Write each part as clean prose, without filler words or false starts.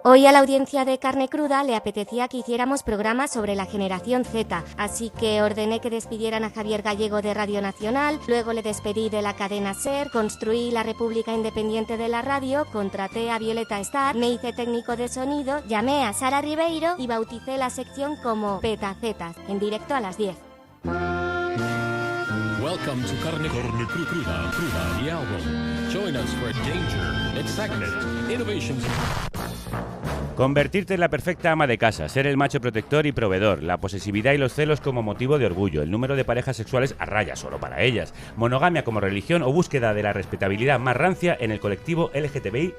Hoy a la audiencia de Carne Cruda le apetecía que hiciéramos programas sobre la generación Z, así que ordené que despidieran a Javier Gallego de Radio Nacional, luego le despedí de la cadena SER, construí la República Independiente de la Radio, contraté a Violeta Star, me hice técnico de sonido, llamé a Sara Ribeiro y bauticé la sección como Petacetas, en directo a las 10. Welcome to Carne Cruda, the album. Join us for danger, excitement, innovations. Convertirte en la perfecta ama de casa, ser el macho protector y proveedor, la posesividad y los celos como motivo de orgullo, el número de parejas sexuales a raya solo para ellas, monogamia como religión o búsqueda de la respetabilidad más rancia en el colectivo LGTBIQ+.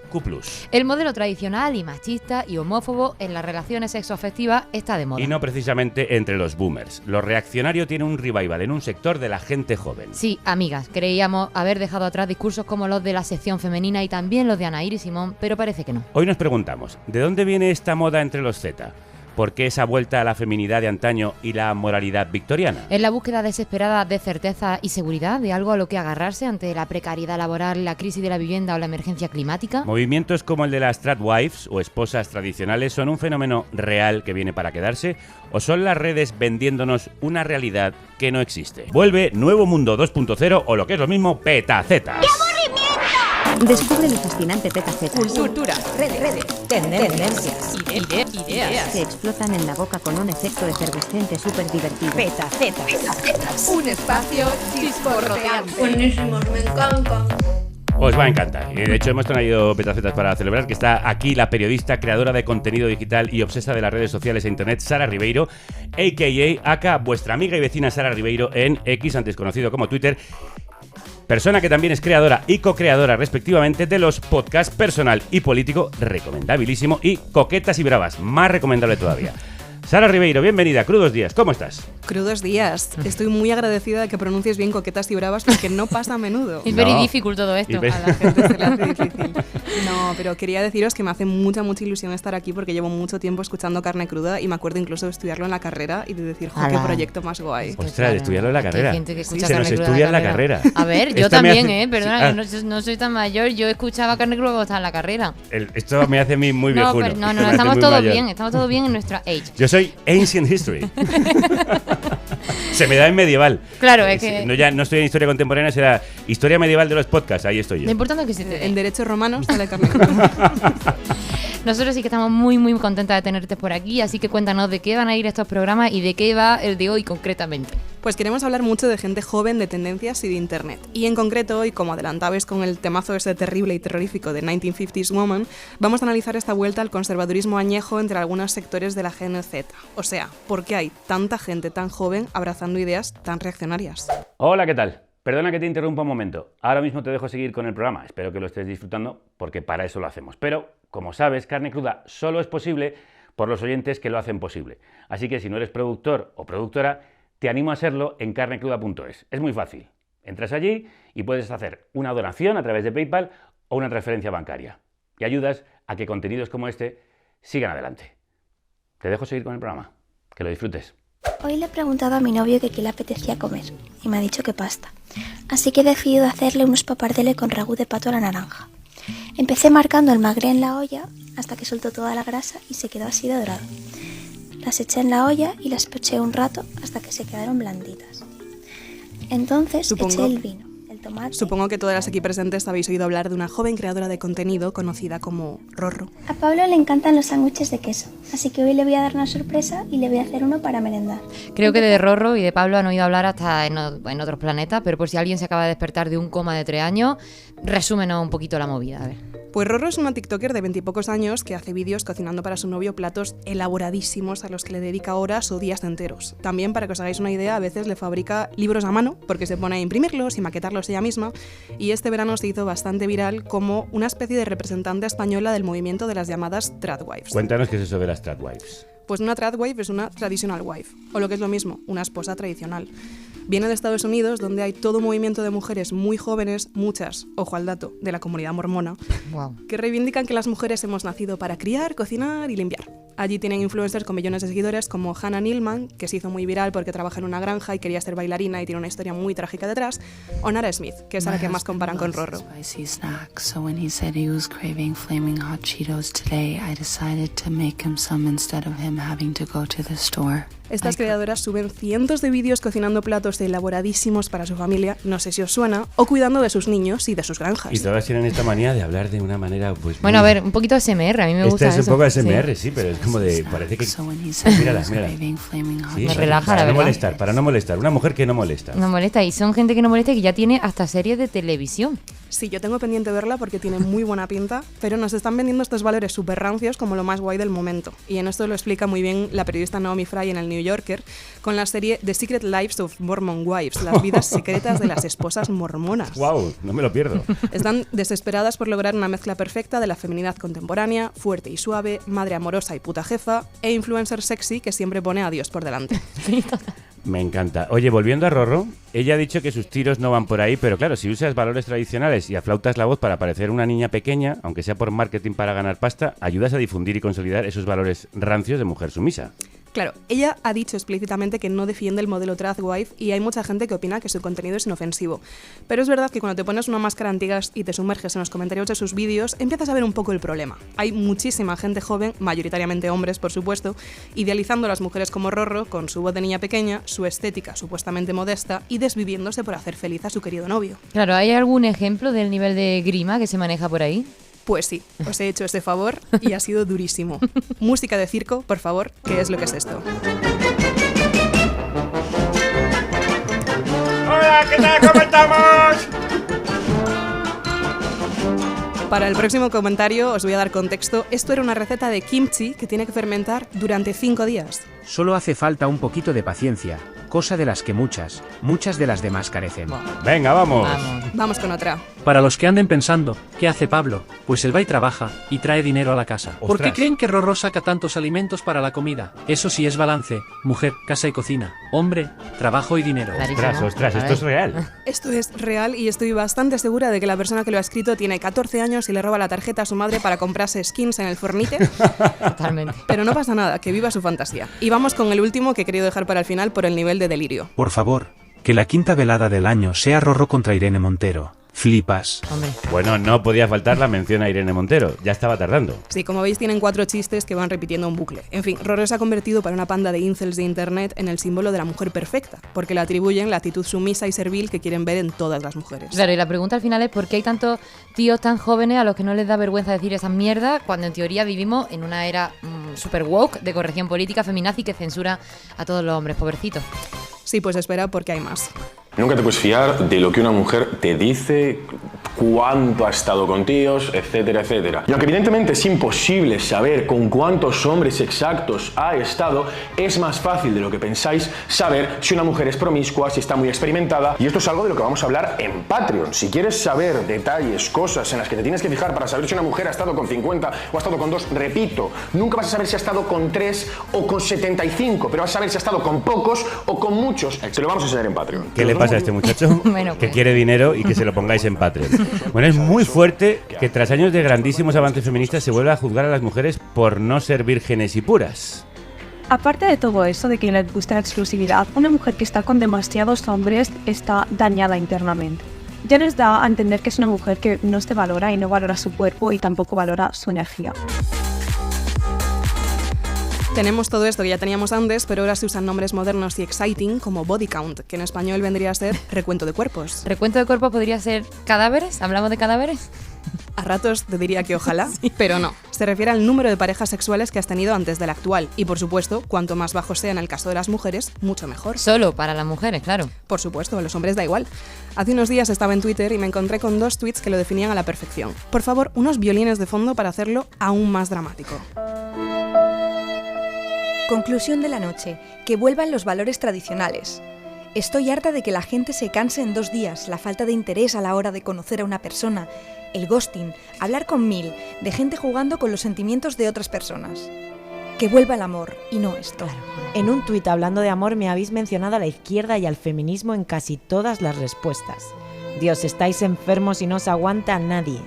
El modelo tradicional y machista y homófobo en las relaciones sexoafectivas está de moda. Y no precisamente entre los boomers. Lo reaccionario tiene un revival en un sector de la gente joven. Sí, amigas, creíamos haber dejado atrás discursos como los de la sección femenina y también los de Anaír y Simón, pero parece que no. Hoy nos preguntamos, ¿de dónde viene esta moda entre los Z? ¿Por qué esa vuelta a la feminidad de antaño y la moralidad victoriana? Es la búsqueda desesperada de certeza y seguridad, de algo a lo que agarrarse ante la precariedad laboral, la crisis de la vivienda o la emergencia climática. Movimientos como el de las tradwives o esposas tradicionales son un fenómeno real que viene para quedarse, o son las redes vendiéndonos una realidad que no existe. Vuelve Nuevo Mundo 2.0 o lo que es lo mismo, Petacetas. Descubre lo fascinante Petacetas. Cultura, redes, tendencias, ideas que explotan en la boca con un efecto efervescente súper divertido. Petacetas. Un espacio chisporroteante. Buenísimos, me encantan. Os va a encantar. De hecho, hemos traído Petacetas para celebrar que está aquí la periodista, creadora de contenido digital y obsesa de las redes sociales e internet, Sara Ribeiro, a.k.a. vuestra amiga y vecina Sara Ribeiro en X, antes conocido como Twitter. Persona que también es creadora y co-creadora, respectivamente, de los podcasts Personal y Político, recomendabilísimo, y Coquetas y Bravas, más recomendable todavía. Sara Ribeiro, bienvenida. Crudos días, ¿cómo estás? Crudos días. Estoy muy agradecida de que pronuncies bien Coquetas y Bravas porque no pasa a menudo. Es very difficult todo esto. A la gente se le hace difícil. No, pero quería deciros que me hace mucha ilusión estar aquí porque llevo mucho tiempo escuchando Carne Cruda y me acuerdo incluso de estudiarlo en la carrera y de decir, ¡jo, qué proyecto más guay! Ostras, de estudiarlo en la carrera. Hay gente que escucha se Carne nos Cruda estudia en la carrera. A ver, yo también, perdona, sí, que no soy tan mayor, yo escuchaba Carne Cruda cuando estaba en la carrera. Esto me hace a mí muy viejuno. No, estamos todos bien en nuestra age. Yo soy Ancient History. Se me da en medieval. Claro, es que... No estoy en historia contemporánea, será historia medieval de los podcasts, ahí estoy yo. Lo importante es que se te dé. En derecho romano sale Carne Cruda. Nosotros sí que estamos muy contentas de tenerte por aquí, así que cuéntanos de qué van a ir estos programas y de qué va el de hoy concretamente. Pues queremos hablar mucho de gente joven, de tendencias y de internet. Y en concreto hoy, como adelantabais con el temazo ese terrible y terrorífico de 1950s Woman, vamos a analizar esta vuelta al conservadurismo añejo entre algunos sectores de la Gen Z. O sea, ¿por qué hay tanta gente tan joven abrazando ideas tan reaccionarias? Hola, ¿qué tal? Perdona que te interrumpa un momento. Ahora mismo te dejo seguir con el programa. Espero que lo estés disfrutando porque para eso lo hacemos. Pero, como sabes, Carne Cruda solo es posible por los oyentes que lo hacen posible. Así que si no eres productor o productora, te animo a serlo en carnecruda.es. Es muy fácil. Entras allí y puedes hacer una donación a través de PayPal o una transferencia bancaria. Y ayudas a que contenidos como este sigan adelante. Te dejo seguir con el programa. Que lo disfrutes. Hoy le he preguntado a mi novio que qué le apetecía comer y me ha dicho que pasta. Así que he decidido hacerle unos pappardelle con ragú de pato a la naranja. Empecé marcando el magre en la olla hasta que soltó toda la grasa y se quedó así de dorado. Las eché en la olla y las poché un rato hasta que se quedaron blanditas. Entonces eché el vino, el tomate... Supongo que todas las aquí presentes habéis oído hablar de una joven creadora de contenido conocida como Rorro. A Pablo le encantan los sándwiches de queso, así que hoy le voy a dar una sorpresa y le voy a hacer uno para merendar. Creo que de Rorro y de Pablo han oído hablar hasta en otros planetas, pero por si alguien se acaba de despertar de un coma de 3 años, resúmenos un poquito la movida, a ver. Pues Rorro es una tiktoker de 20 y pocos años que hace vídeos cocinando para su novio platos elaboradísimos a los que le dedica horas o días enteros. También, para que os hagáis una idea, a veces le fabrica libros a mano porque se pone a imprimirlos y maquetarlos ella misma, y este verano se hizo bastante viral como una especie de representante española del movimiento de las llamadas tradwives. Cuéntanos qué es eso de las tradwives. Pues una tradwife es una traditional wife, o lo que es lo mismo, una esposa tradicional. Viene de Estados Unidos, donde hay todo un movimiento de mujeres muy jóvenes, muchas, ojo al dato, de la comunidad mormona, wow, que reivindican que las mujeres hemos nacido para criar, cocinar y limpiar. Allí tienen influencers con millones de seguidores como Hannah Nealman, que se hizo muy viral porque trabaja en una granja y quería ser bailarina y tiene una historia muy trágica detrás, o Nara Smith, que es a la que más comparan con Rorro. Estas creadoras suben cientos de vídeos cocinando platos elaboradísimos para su familia, no sé si os suena, o cuidando de sus niños y de sus granjas. Y todas tienen esta manía de hablar de una manera, pues... Bueno, a ver, un poquito ASMR, a mí me gusta Este es eso. un poco ASMR, sí, pero es como de... Parece que... Mírala. Sí, Me relaja, la verdad. Para no molestar. Una mujer que no molesta. No molesta, y son gente que no molesta y que ya tiene hasta series de televisión. Sí, yo tengo pendiente verla porque tiene muy buena pinta, pero nos están vendiendo estos valores súper rancios como lo más guay del momento. Y en esto lo explica muy bien la periodista Naomi Fry en el New Yorker con la serie The Secret Lives of Mormon Wives, las vidas secretas de las esposas mormonas. ¡Wow! No me lo pierdo. Están desesperadas por lograr una mezcla perfecta de la feminidad contemporánea, fuerte y suave, madre amorosa y puta jefa, e influencer sexy que siempre pone a Dios por delante. Me encanta. Oye, volviendo a Rorro, ella ha dicho que sus tiros no van por ahí, pero claro, si usas valores tradicionales y aflautas la voz para parecer una niña pequeña, aunque sea por marketing para ganar pasta, ayudas a difundir y consolidar esos valores rancios de mujer sumisa. Claro, ella ha dicho explícitamente que no defiende el modelo trad wife y hay mucha gente que opina que su contenido es inofensivo. Pero es verdad que cuando te pones una máscara antigas y te sumerges en los comentarios de sus vídeos, empiezas a ver un poco el problema. Hay muchísima gente joven, mayoritariamente hombres por supuesto, idealizando a las mujeres como Rorro, con su voz de niña pequeña, su estética supuestamente modesta y desviviéndose por hacer feliz a su querido novio. Claro, ¿hay algún ejemplo del nivel de grima que se maneja por ahí? Pues sí, os he hecho este favor y ha sido durísimo. Música de circo, por favor, ¿qué es lo que es esto? ¡Hola! ¿Qué tal? ¿Cómo estamos? Para el próximo comentario os voy a dar contexto. Esto era una receta de kimchi que tiene que fermentar durante 5 días. Solo hace falta un poquito de paciencia, cosa de las que muchas de las demás carecen. Venga, vamos. Vamos con otra. Para los que anden pensando, ¿qué hace Pablo? Pues él va y trabaja y trae dinero a la casa. ¿Por qué creen que Rorro saca tantos alimentos para la comida? Eso sí es balance. Mujer, casa y cocina. Hombre, trabajo y dinero. Ostras, esto es real. Esto es real y estoy bastante segura de que la persona que lo ha escrito tiene 14 años y le roba la tarjeta a su madre para comprarse skins en el Fornite. Totalmente. Pero no pasa nada, que viva su fantasía. Y vamos con el último que he querido dejar para el final por el nivel de delirio. Por favor, que la quinta velada del año sea Rorro contra Irene Montero. Flipas. Hombre. Bueno, no podía faltar la mención a Irene Montero. Ya estaba tardando. Sí, como veis tienen 4 chistes que van repitiendo un bucle. En fin, Rorro se ha convertido para una panda de incels de internet en el símbolo de la mujer perfecta, porque le atribuyen la actitud sumisa y servil que quieren ver en todas las mujeres. Claro, y la pregunta al final es ¿por qué hay tantos tíos tan jóvenes a los que no les da vergüenza decir esas mierdas cuando en teoría vivimos en una era super woke de corrección política feminazi que censura a todos los hombres, pobrecitos? Sí, pues espera porque hay más. Nunca te puedes fiar de lo que una mujer te dice, cuánto ha estado con tíos, etcétera, etcétera. Y aunque evidentemente es imposible saber con cuántos hombres exactos ha estado, es más fácil de lo que pensáis saber si una mujer es promiscua, si está muy experimentada. Y esto es algo de lo que vamos a hablar en Patreon. Si quieres saber detalles, cosas en las que te tienes que fijar para saber si una mujer ha estado con 50 o ha estado con 2, repito, nunca vas a saber si ha estado con 3 o con 75, pero vas a saber si ha estado con pocos o con muchos. Te lo vamos a enseñar en Patreon. ¿Qué le pasa a este muchacho? Bueno, que pues. quiere dinero y que se lo pongáis en Patreon. Bueno, es muy fuerte que tras años de grandísimos avances feministas se vuelva a juzgar a las mujeres por no ser vírgenes y puras. Aparte de todo eso de que les gusta la exclusividad, una mujer que está con demasiados hombres está dañada internamente. Ya nos da a entender que es una mujer que no se valora y no valora su cuerpo y tampoco valora su energía. Tenemos todo esto que ya teníamos antes, pero ahora se usan nombres modernos y exciting como body count, que en español vendría a ser recuento de cuerpos. ¿Recuento de cuerpos podría ser cadáveres? ¿Hablamos de cadáveres? A ratos te diría que ojalá, pero no. Se refiere al número de parejas sexuales que has tenido antes del actual. Y por supuesto, cuanto más bajo sea en el caso de las mujeres, mucho mejor. Solo para las mujeres, claro. Por supuesto, a los hombres da igual. Hace unos días estaba en Twitter y me encontré con 2 tweets que lo definían a la perfección. Por favor, unos violines de fondo para hacerlo aún más dramático. Conclusión de la noche, que vuelvan los valores tradicionales. Estoy harta de que la gente se canse en 2 días, la falta de interés a la hora de conocer a una persona, el ghosting, hablar con 1000, de gente jugando con los sentimientos de otras personas. Que vuelva el amor, y no esto. En un tuit hablando de amor me habéis mencionado a la izquierda y al feminismo en casi todas las respuestas. Dios, estáis enfermos y no os aguanta nadie.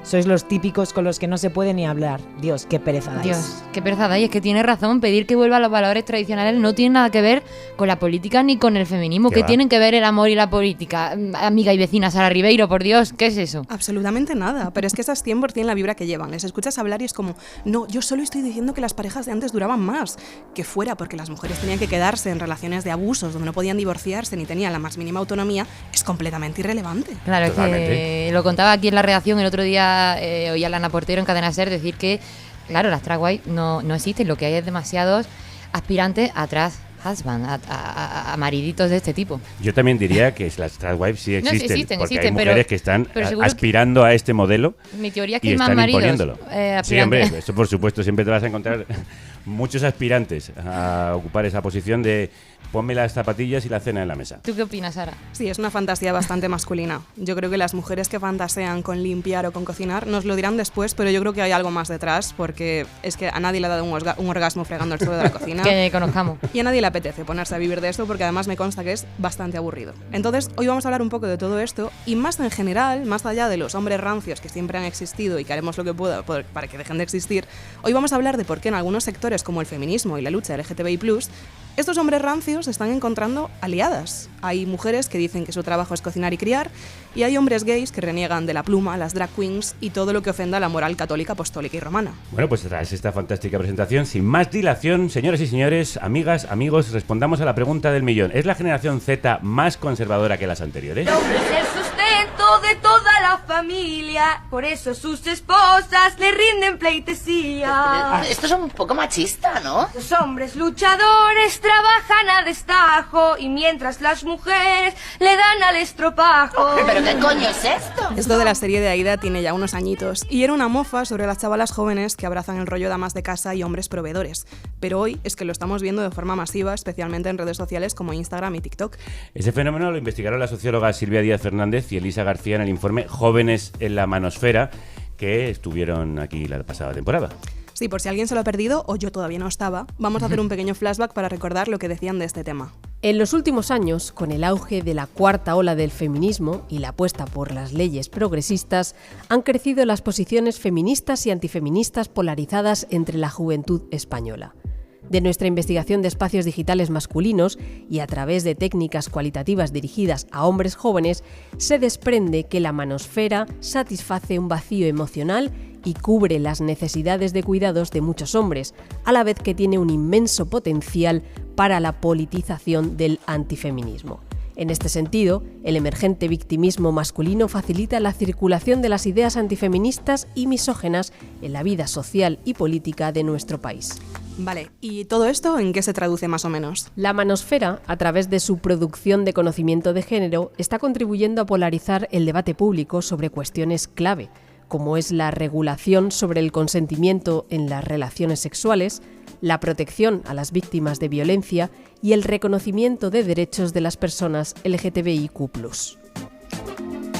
Sois los típicos con los que no se puede ni hablar. Dios, qué pereza dais. Dios, qué pereza dais. Es que tiene razón. Pedir que vuelva a los valores tradicionales no tiene nada que ver con la política ni con el feminismo. ¿Qué tienen que ver el amor y la política? Amiga y vecina Sara Ribeiro, por Dios, ¿qué es eso? Absolutamente nada, pero es que esa es 100% la vibra que llevan. Les escuchas hablar y es como, no, yo solo estoy diciendo que las parejas de antes duraban más. Que fuera porque las mujeres tenían que quedarse en relaciones de abusos donde no podían divorciarse ni tenían la más mínima autonomía, es completamente irrelevante. Claro, totalmente. Es que lo contaba aquí en la redacción el otro día. Oía a Lana Portero en Cadena SER decir que, claro, las drag wives no existen, lo que hay es demasiados aspirantes atrás, husband, a mariditos de este tipo. Yo también diría que las drag wives sí existen, porque hay mujeres que están aspirando a este modelo. Mi teoría es que y hay más están maridos. Imponiéndolo. Sí, hombre, eso por supuesto, siempre te vas a encontrar muchos aspirantes a ocupar esa posición de ponme las zapatillas y la cena en la mesa. ¿Tú qué opinas, Sara? Sí, es una fantasía bastante masculina. Yo creo que las mujeres que fantasean con limpiar o con cocinar nos lo dirán después, pero yo creo que hay algo más detrás, porque es que a nadie le ha dado un orgasmo fregando el suelo de la cocina. Que conozcamos. Y a nadie le apetece ponerse a vivir de esto, porque además me consta que es bastante aburrido. Entonces, hoy vamos a hablar un poco de todo esto, y más en general, más allá de los hombres rancios que siempre han existido y que haremos lo que pueda para que dejen de existir, hoy vamos a hablar de por qué en algunos sectores como el feminismo y la lucha LGTBI+, estos hombres rancios están encontrando aliadas. Hay mujeres que dicen que su trabajo es cocinar y criar, y hay hombres gays que reniegan de la pluma, las drag queens y todo lo que ofenda a la moral católica, apostólica y romana. Bueno, pues tras esta fantástica presentación, sin más dilación, señoras y señores, amigas, amigos, respondamos a la pregunta del millón. ¿Es la generación Z más conservadora que las anteriores? El hombre es el sustento de toda la familia, por eso sus esposas le rinden pleitesía. Esto es un poco machista, ¿no? Los hombres luchadores trabajan a destajo y mientras las mujeres le dan al estropajo. ¿Pero qué coño es esto? Esto de la serie de Aida tiene ya unos añitos y era una mofa sobre las chavalas jóvenes que abrazan el rollo damas de casa y hombres proveedores. Pero hoy es que lo estamos viendo de forma masiva, especialmente en redes sociales como Instagram y TikTok. Ese fenómeno lo investigaron las sociólogas Silvia Díaz Fernández y Elisa García en el informe Jóvenes en la Manosfera, que estuvieron aquí la pasada temporada. Sí, por si alguien se lo ha perdido o yo todavía no estaba, vamos a hacer un pequeño flashback para recordar lo que decían de este tema. En los últimos años, con el auge de la cuarta ola del feminismo y la apuesta por las leyes progresistas, han crecido las posiciones feministas y antifeministas polarizadas entre la juventud española. De nuestra investigación de espacios digitales masculinos y a través de técnicas cualitativas dirigidas a hombres jóvenes, se desprende que la manosfera satisface un vacío emocional y cubre las necesidades de cuidados de muchos hombres, a la vez que tiene un inmenso potencial para la politización del antifeminismo. En este sentido, el emergente victimismo masculino facilita la circulación de las ideas antifeministas y misógenas en la vida social y política de nuestro país. Vale, ¿y todo esto en qué se traduce más o menos? La manosfera, a través de su producción de conocimiento de género, está contribuyendo a polarizar el debate público sobre cuestiones clave, como es la regulación sobre el consentimiento en las relaciones sexuales, la protección a las víctimas de violencia y el reconocimiento de derechos de las personas LGTBIQ+.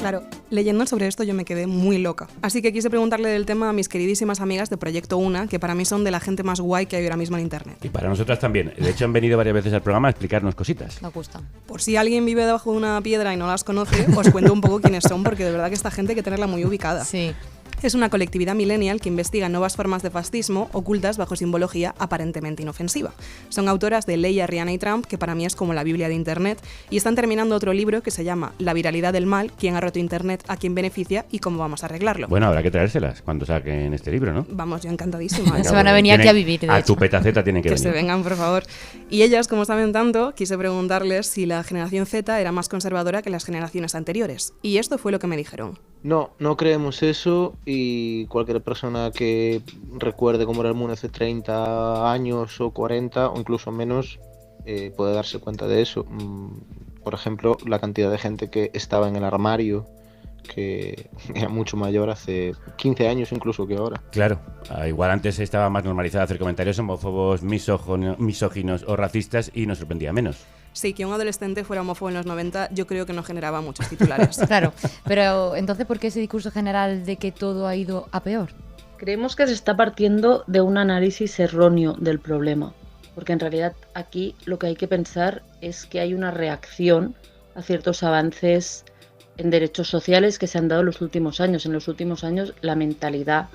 Claro, leyendo sobre esto yo me quedé muy loca. Así que quise preguntarle del tema a mis queridísimas amigas de Proyecto Una, que para mí son de la gente más guay que hay ahora mismo en internet. Y para nosotras también. De hecho, han venido varias veces al programa a explicarnos cositas. Me gusta. Por si alguien vive debajo de una piedra y no las conoce, os cuento un poco quiénes son, porque de verdad que esta gente hay que tenerla muy ubicada. Sí. Es una colectividad millennial que investiga nuevas formas de fascismo ocultas bajo simbología aparentemente inofensiva. Son autoras de Leia, Rihanna y Trump, que para mí es como la Biblia de Internet, y están terminando otro libro que se llama La viralidad del mal, quién ha roto Internet, a quién beneficia y cómo vamos a arreglarlo. Bueno, habrá que traérselas cuando saquen este libro, ¿no? Vamos, yo encantadísima. Se van a venir aquí a vivir, de a hecho. tu petaceta tienen que venir. Que se vengan, por favor. Y ellas, como saben tanto, quise preguntarles si la generación Z era más conservadora que las generaciones anteriores. Y esto fue lo que me dijeron. No creemos eso, y cualquier persona que recuerde cómo era el mundo hace 30 años o 40 o incluso menos puede darse cuenta de eso. Por ejemplo, la cantidad de gente que estaba en el armario, que era mucho mayor hace 15 años incluso que ahora. Claro, igual antes estaba más normalizado hacer comentarios homófobos, misóginos o racistas y nos sorprendía menos. Sí, que un adolescente fuera homófobo en los 90 yo creo que no generaba muchos titulares. Claro, pero entonces ¿por qué ese discurso general de que todo ha ido a peor? Creemos que se está partiendo de un análisis erróneo del problema, porque en realidad aquí lo que hay que pensar es que hay una reacción a ciertos avances en derechos sociales que se han dado en los últimos años. En los últimos años la mentalidad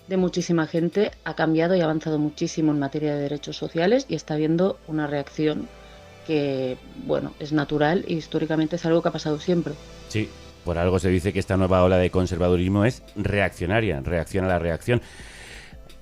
de muchísima gente ha cambiado y ha avanzado muchísimo en materia de derechos sociales y está habiendo una reacción que, bueno, es natural y históricamente es algo que ha pasado siempre. Sí, por algo se dice que esta nueva ola de conservadurismo es reaccionaria, reacciona a la reacción.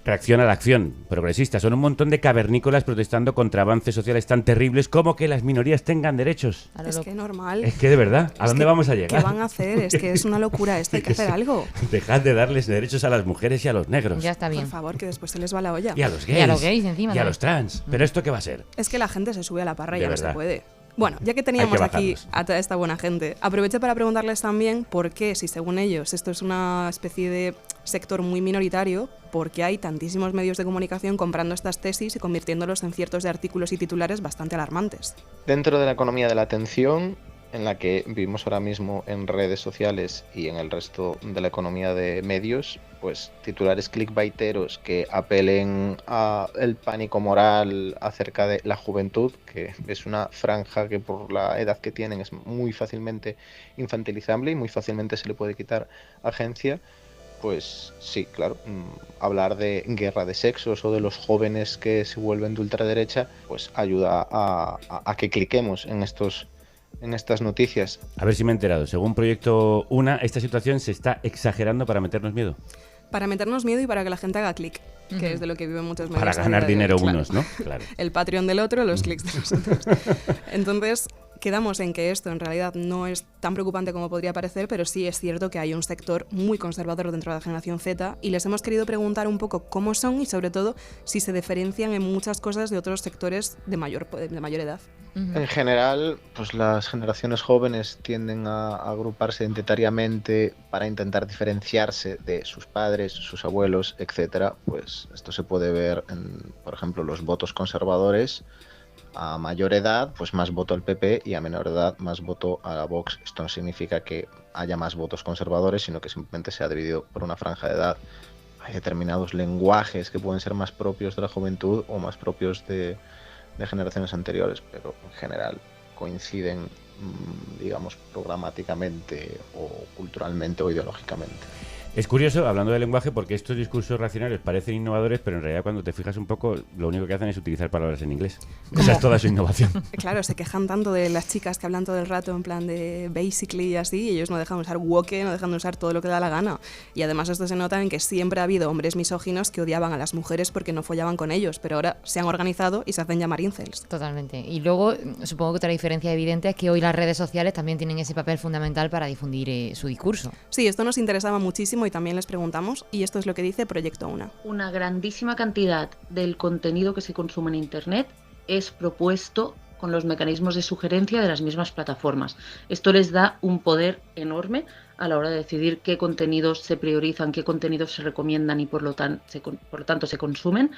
Reacción a la acción progresista. Son un montón de cavernícolas protestando contra avances sociales tan terribles como que las minorías tengan derechos. Es que normal. Es que de verdad, ¿a dónde vamos a llegar? ¿Qué van a hacer? Es que es una locura esto, hay que hacer algo. Dejad de darles derechos a las mujeres y a los negros. Ya está bien. Por favor, que después se les va la olla. Y a los gays. Y a los gays encima. Y a los trans. ¿Pero esto qué va a ser? Es que la gente se sube a la parra y De ya verdad. no se puede. Bueno, ya que teníamos aquí a toda esta buena gente, aproveché para preguntarles también por qué, si según ellos esto es una especie de sector muy minoritario, por qué hay tantísimos medios de comunicación comprando estas tesis y convirtiéndolos en ciertos de artículos y titulares bastante alarmantes. Dentro de la economía de la atención, en la que vivimos ahora mismo en redes sociales y en el resto de la economía de medios, pues titulares clickbaiteros que apelen al pánico moral acerca de la juventud, que es una franja que por la edad que tienen es muy fácilmente infantilizable y muy fácilmente se le puede quitar agencia. Pues sí, claro, hablar de guerra de sexos o de los jóvenes que se vuelven de ultraderecha, pues ayuda a que cliquemos en estas noticias. A ver si me he enterado. Según Proyecto Una, esta situación se está exagerando para meternos miedo. Para meternos miedo y para que la gente haga clic, que es de lo que viven muchos medios. Para ganar dinero claro. unos, ¿no? Claro. El Patreon del otro, los clics de nosotros. Entonces, quedamos en que esto en realidad no es tan preocupante como podría parecer, pero sí es cierto que hay un sector muy conservador dentro de la generación Z y les hemos querido preguntar un poco cómo son y sobre todo si se diferencian en muchas cosas de otros sectores de mayor edad. En general, pues las generaciones jóvenes tienden a agruparse identitariamente para intentar diferenciarse de sus padres, sus abuelos, etcétera. Pues esto se puede ver en, por ejemplo, los votos conservadores. A mayor edad, pues más voto al PP y a menor edad más voto a la Vox. Esto no significa que haya más votos conservadores, sino que simplemente se ha dividido por una franja de edad. Hay determinados lenguajes que pueden ser más propios de la juventud o más propios de generaciones anteriores, pero en general coinciden, digamos, programáticamente o culturalmente o ideológicamente. Es curioso, hablando de lenguaje, porque estos discursos racionales parecen innovadores, pero en realidad cuando te fijas un poco, lo único que hacen es utilizar palabras en inglés. Esa es toda su innovación. Claro, se quejan tanto de las chicas que hablan todo el rato en plan de basically y así, y ellos no dejan de usar woke, no dejan de usar todo lo que da la gana. Y además esto se nota en que siempre ha habido hombres misóginos que odiaban a las mujeres porque no follaban con ellos, pero ahora se han organizado y se hacen llamar incels. Totalmente. Y luego, supongo que otra diferencia evidente es que hoy las redes sociales también tienen ese papel fundamental para difundir su discurso. Sí, esto nos interesaba muchísimo y también les preguntamos, y esto es lo que dice Proyecto Una. Una grandísima cantidad del contenido que se consume en Internet es propuesto con los mecanismos de sugerencia de las mismas plataformas. Esto les da un poder enorme a la hora de decidir qué contenidos se priorizan, qué contenidos se recomiendan y por lo tanto se consumen,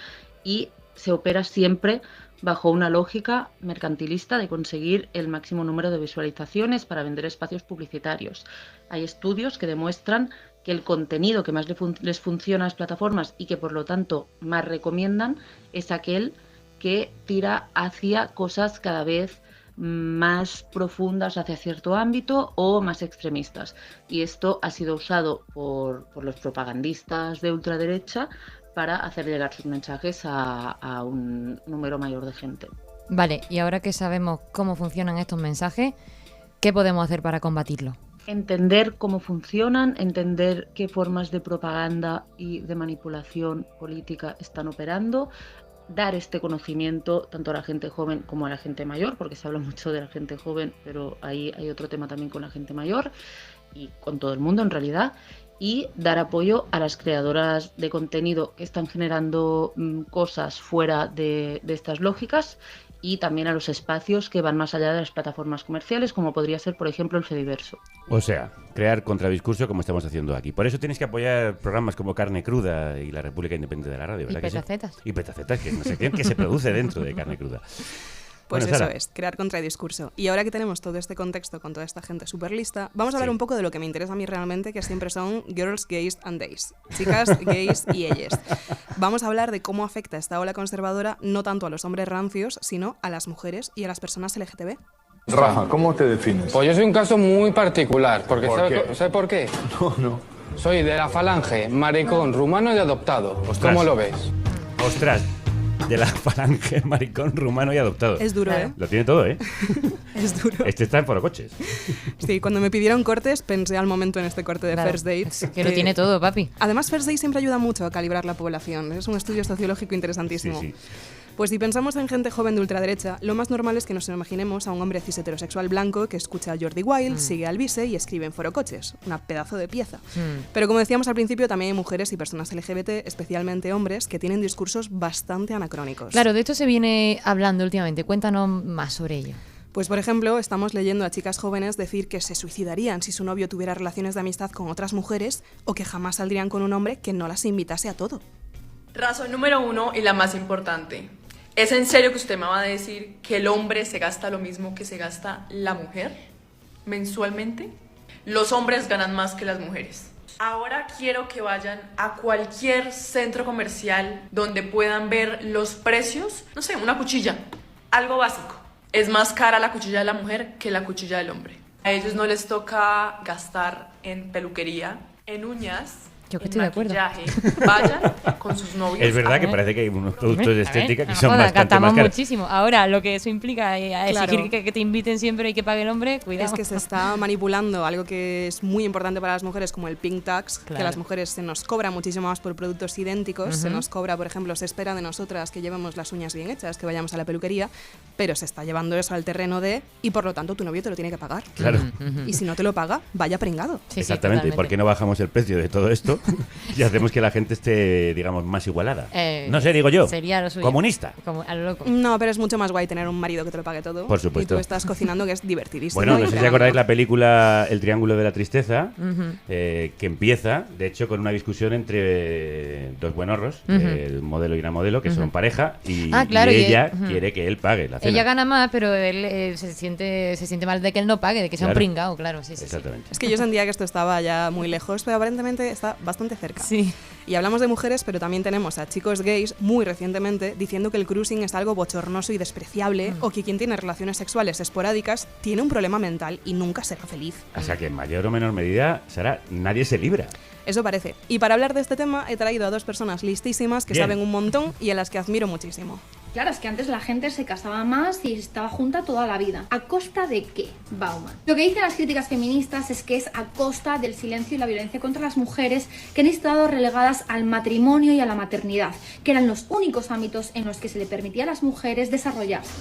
y se opera siempre bajo una lógica mercantilista de conseguir el máximo número de visualizaciones para vender espacios publicitarios. Hay estudios que demuestran que el contenido que más les funciona a las plataformas y que por lo tanto más recomiendan es aquel que tira hacia cosas cada vez más profundas hacia cierto ámbito o más extremistas. Y esto ha sido usado por los propagandistas de ultraderecha para hacer llegar sus mensajes a un número mayor de gente. Vale, y ahora que sabemos cómo funcionan estos mensajes, ¿qué podemos hacer para combatirlo? Entender cómo funcionan, entender qué formas de propaganda y de manipulación política están operando, dar este conocimiento tanto a la gente joven como a la gente mayor, porque se habla mucho de la gente joven, pero ahí hay otro tema también con la gente mayor y con todo el mundo en realidad, y dar apoyo a las creadoras de contenido que están generando cosas fuera de estas lógicas, y también a los espacios que van más allá de las plataformas comerciales, como podría ser, por ejemplo, el Fediverso. O sea, crear contradiscurso como estamos haciendo aquí. Por eso tienes que apoyar programas como Carne Cruda y La República Independiente de la Radio, ¿verdad? Y Petacetas. Y Petacetas, que no sé qué, que se produce dentro de Carne Cruda. Pues bueno, eso Sara. es, crear contradiscurso. Y ahora que tenemos todo este contexto con toda esta gente súper lista, vamos a hablar un poco de lo que me interesa a mí realmente, que siempre son girls, gays and days. Chicas, gays y ellas. Vamos a hablar de cómo afecta esta ola conservadora no tanto a los hombres rancios, sino a las mujeres y a las personas LGTB. Rafa, ¿cómo te defines? Pues yo soy un caso muy particular, porque ¿Por qué? ¿sabes por qué? No. Soy de la falange, maricón, rumano y adoptado. Ostras. ¿Cómo lo ves? Ostras, de la falange, maricón, rumano y adoptado. Es duro, ¿eh? Lo tiene todo, ¿eh? Es duro. Este está en Forocoches. Sí, cuando me pidieron cortes, pensé al momento en este corte de Claro, First Dates. es que lo tiene todo, papi. Además, First Dates siempre ayuda mucho a calibrar la población. Es un estudio sociológico interesantísimo. Sí. Pues si pensamos en gente joven de ultraderecha, lo más normal es que nos imaginemos a un hombre cis heterosexual blanco que escucha a Jordi Wild, sigue a Alvise y escribe en Forocoches. Una pedazo de pieza. Pero como decíamos al principio, también hay mujeres y personas LGBT, especialmente hombres, que tienen discursos bastante anacrónicos. Claro, de esto se viene hablando últimamente. Cuéntanos más sobre ello. Pues por ejemplo, estamos leyendo a chicas jóvenes decir que se suicidarían si su novio tuviera relaciones de amistad con otras mujeres o que jamás saldrían con un hombre que no las invitase a todo. Razón número 1 y la más importante. ¿Es en serio que usted me va a decir que el hombre se gasta lo mismo que se gasta la mujer mensualmente? Los hombres ganan más que las mujeres. Ahora quiero que vayan a cualquier centro comercial donde puedan ver los precios. No sé, una cuchilla, algo básico. Es más cara la cuchilla de la mujer que la cuchilla del hombre. A ellos no les toca gastar en peluquería, en uñas, Yo que en estoy de acuerdo. maquillaje. Vayan con sus novios. Es verdad a que ver. parece que hay unos productos de estética que No son jodas, bastante gastamos más caros. muchísimo. Ahora, lo que eso implica Claro. exigir que te inviten siempre y que pague el hombre, cuidado. Es que se está manipulando algo que es muy importante para las mujeres, como el pink tax, que Claro. a las mujeres se nos cobra muchísimo más por productos idénticos. Se Ujú. nos cobra, por ejemplo, se espera de nosotras que llevemos las uñas bien hechas, que vayamos a la peluquería, pero se está llevando eso al terreno de, y por lo tanto tu novio te lo tiene que pagar. Claro. Y si no te lo paga, vaya pringado. Exactamente. ¿Y por qué no bajamos el precio de todo esto y hacemos que la gente esté, digamos, más igualada? No sé, digo yo. Sería lo suyo. Comunista. Como a lo loco. No, pero es mucho más guay tener un marido que te lo pague todo. Por supuesto. Y tú estás cocinando, que es divertidísimo. Bueno, no y sé si creando. acordáis la película El Triángulo de la Tristeza, Ujú. que empieza, de hecho, con una discusión entre dos buenorros, Ujú. el modelo y una modelo, que Ujú. son pareja, y, Ah, claro, y y ella ujú. quiere que él pague la cena. Ella gana más, pero él se siente mal de que él no pague, de que sea un Claro. pringao, claro. Sí, sí, sí. Exactamente. Es que yo sentía que esto estaba ya muy lejos, pero aparentemente está bastante cerca. Sí. Y hablamos de mujeres, pero también tenemos a chicos gays muy recientemente diciendo que el cruising es algo bochornoso y despreciable, o que quien tiene relaciones sexuales esporádicas tiene un problema mental y nunca será feliz. O sea que en mayor o menor medida, Sara, nadie se libra. Eso parece. Y para hablar de este tema he traído a dos personas listísimas que Bien. saben un montón y a las que admiro muchísimo. Claro, es que antes la gente se casaba más y estaba junta toda la vida. ¿A costa de qué, Bauman? Lo que dicen las críticas feministas es que es a costa del silencio y la violencia contra las mujeres que han estado relegadas al matrimonio y a la maternidad, que eran los únicos ámbitos en los que se le permitía a las mujeres desarrollarse.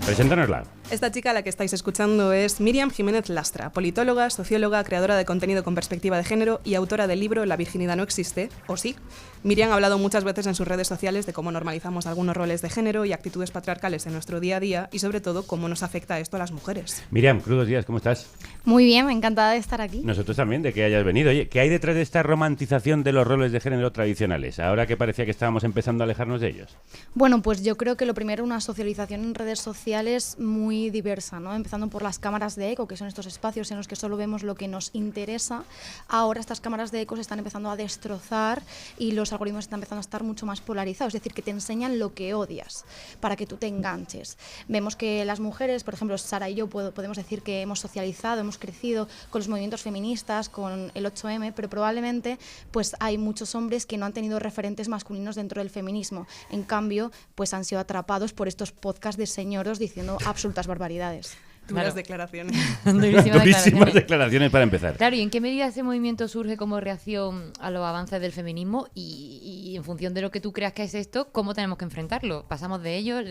Preséntanosla. Esta chica a la que estáis escuchando es Miriam Jiménez Lastra, politóloga, socióloga, creadora de contenido con perspectiva de género y autora del libro La virginidad no existe, o sí. Miriam ha hablado muchas veces en sus redes sociales de cómo normalizamos algunos roles de género y actitudes patriarcales en nuestro día a día y sobre todo cómo nos afecta esto a las mujeres. Miriam, crudos días, ¿cómo estás? Muy bien, encantada de estar aquí. Nosotros también, de que hayas venido. Oye, ¿qué hay detrás de esta romantización de los roles de género tradicionales? Ahora que parecía que estábamos empezando a alejarnos de ellos. Bueno, pues yo creo que lo primero, una socialización en redes sociales muy diversa, ¿no? Empezando por las cámaras de eco, que son estos espacios en los que solo vemos lo que nos interesa. Ahora estas cámaras de eco se están empezando a destrozar y los algoritmos están empezando a estar mucho más polarizados, es decir, que te enseñan lo que odias para que tú te enganches. Vemos que las mujeres, por ejemplo, Sara y yo podemos decir que hemos socializado, hemos crecido con los movimientos feministas, con el 8M, pero probablemente pues hay muchos hombres que no han tenido referentes masculinos dentro del feminismo. En cambio, pues han sido atrapados por estos podcasts de señoros diciendo absolutas barbaridades. Duras declaraciones. Durísimas declaraciones para empezar. Claro, ¿y en qué medida este movimiento surge como reacción a los avances del feminismo? Y en función de lo que tú creas que es esto, ¿cómo tenemos que enfrentarlo? ¿Pasamos de ellos?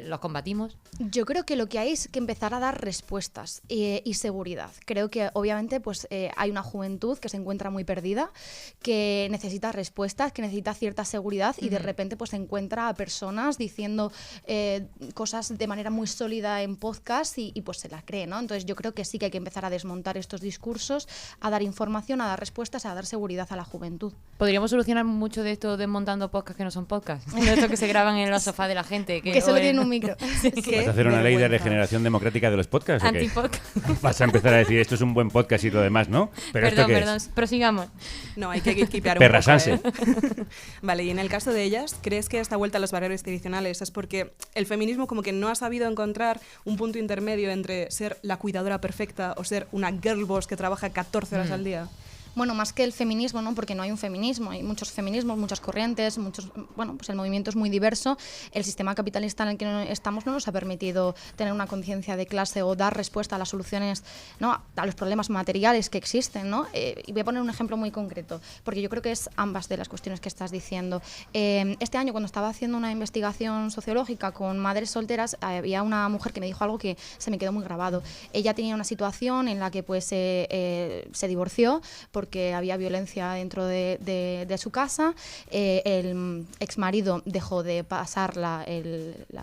¿Los combatimos? Yo creo que lo que hay es que empezar a dar respuestas y seguridad. Creo que obviamente pues hay una juventud que se encuentra muy perdida, que necesita respuestas, que necesita cierta seguridad y de repente pues encuentra a personas diciendo cosas de manera muy sólida en podcast y pues se las cree, ¿no? Entonces yo creo que sí que hay que empezar a desmontar estos discursos, a dar información, a dar respuestas, a dar seguridad a la juventud. ¿Podríamos solucionar mucho de esto mucho desmontando podcasts que no son podcasts. De estos que se graban en los sofás de la gente. Que solo tienen un micro. ¿Vas a hacer una ley de regeneración democrática de los podcasts o qué? Antipodcast. Vas a empezar a decir esto es un buen podcast y lo demás, ¿no? Pero Perdón, prosigamos. No, hay que gatekeepear un Perra poco. Sanse. Vale, y en el caso de ellas, ¿crees que esta vuelta a los valores tradicionales es porque el feminismo como que no ha sabido encontrar un punto intermedio entre ser la cuidadora perfecta o ser una girl boss que trabaja 14 horas al día? Bueno, más que el feminismo, ¿no? Porque no hay un feminismo, hay muchos feminismos, muchas corrientes, bueno, pues el movimiento es muy diverso. El sistema capitalista en el que estamos no nos ha permitido tener una conciencia de clase o dar respuesta a las soluciones, ¿no? A los problemas materiales que existen, ¿no? Y voy a poner un ejemplo muy concreto, porque yo creo que es ambas de las cuestiones que estás diciendo. Este año, cuando estaba haciendo una investigación sociológica con madres solteras, había una mujer que me dijo algo que se me quedó muy grabado. Ella tenía una situación en la que pues se divorció porque había violencia dentro de su casa, el exmarido dejó de pasar la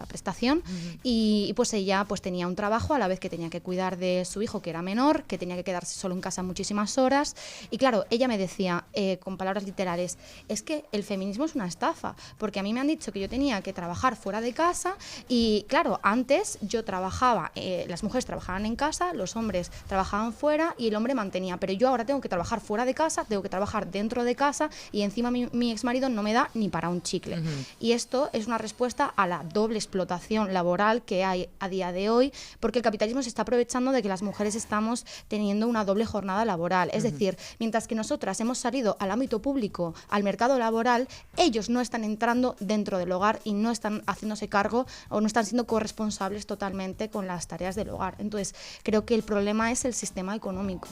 prestación y pues ella pues tenía un trabajo a la vez que tenía que cuidar de su hijo que era menor, que tenía que quedarse solo en casa muchísimas horas y claro, ella me decía con palabras literales, es que el feminismo es una estafa, porque a mí me han dicho que yo tenía que trabajar fuera de casa y claro, antes yo trabajaba, las mujeres trabajaban en casa, los hombres trabajaban fuera y el hombre mantenía, pero yo ahora tengo que trabajar fuera de casa, tengo que trabajar dentro de casa y encima mi exmarido no me da ni para un chicle. Y esto es una respuesta a la doble explotación laboral que hay a día de hoy, porque el capitalismo se está aprovechando de que las mujeres estamos teniendo una doble jornada laboral. Es decir, mientras que nosotras hemos salido al ámbito público, al mercado laboral, ellos no están entrando dentro del hogar y no están haciéndose cargo o no están siendo corresponsables totalmente con las tareas del hogar. Entonces, creo que el problema es el sistema económico.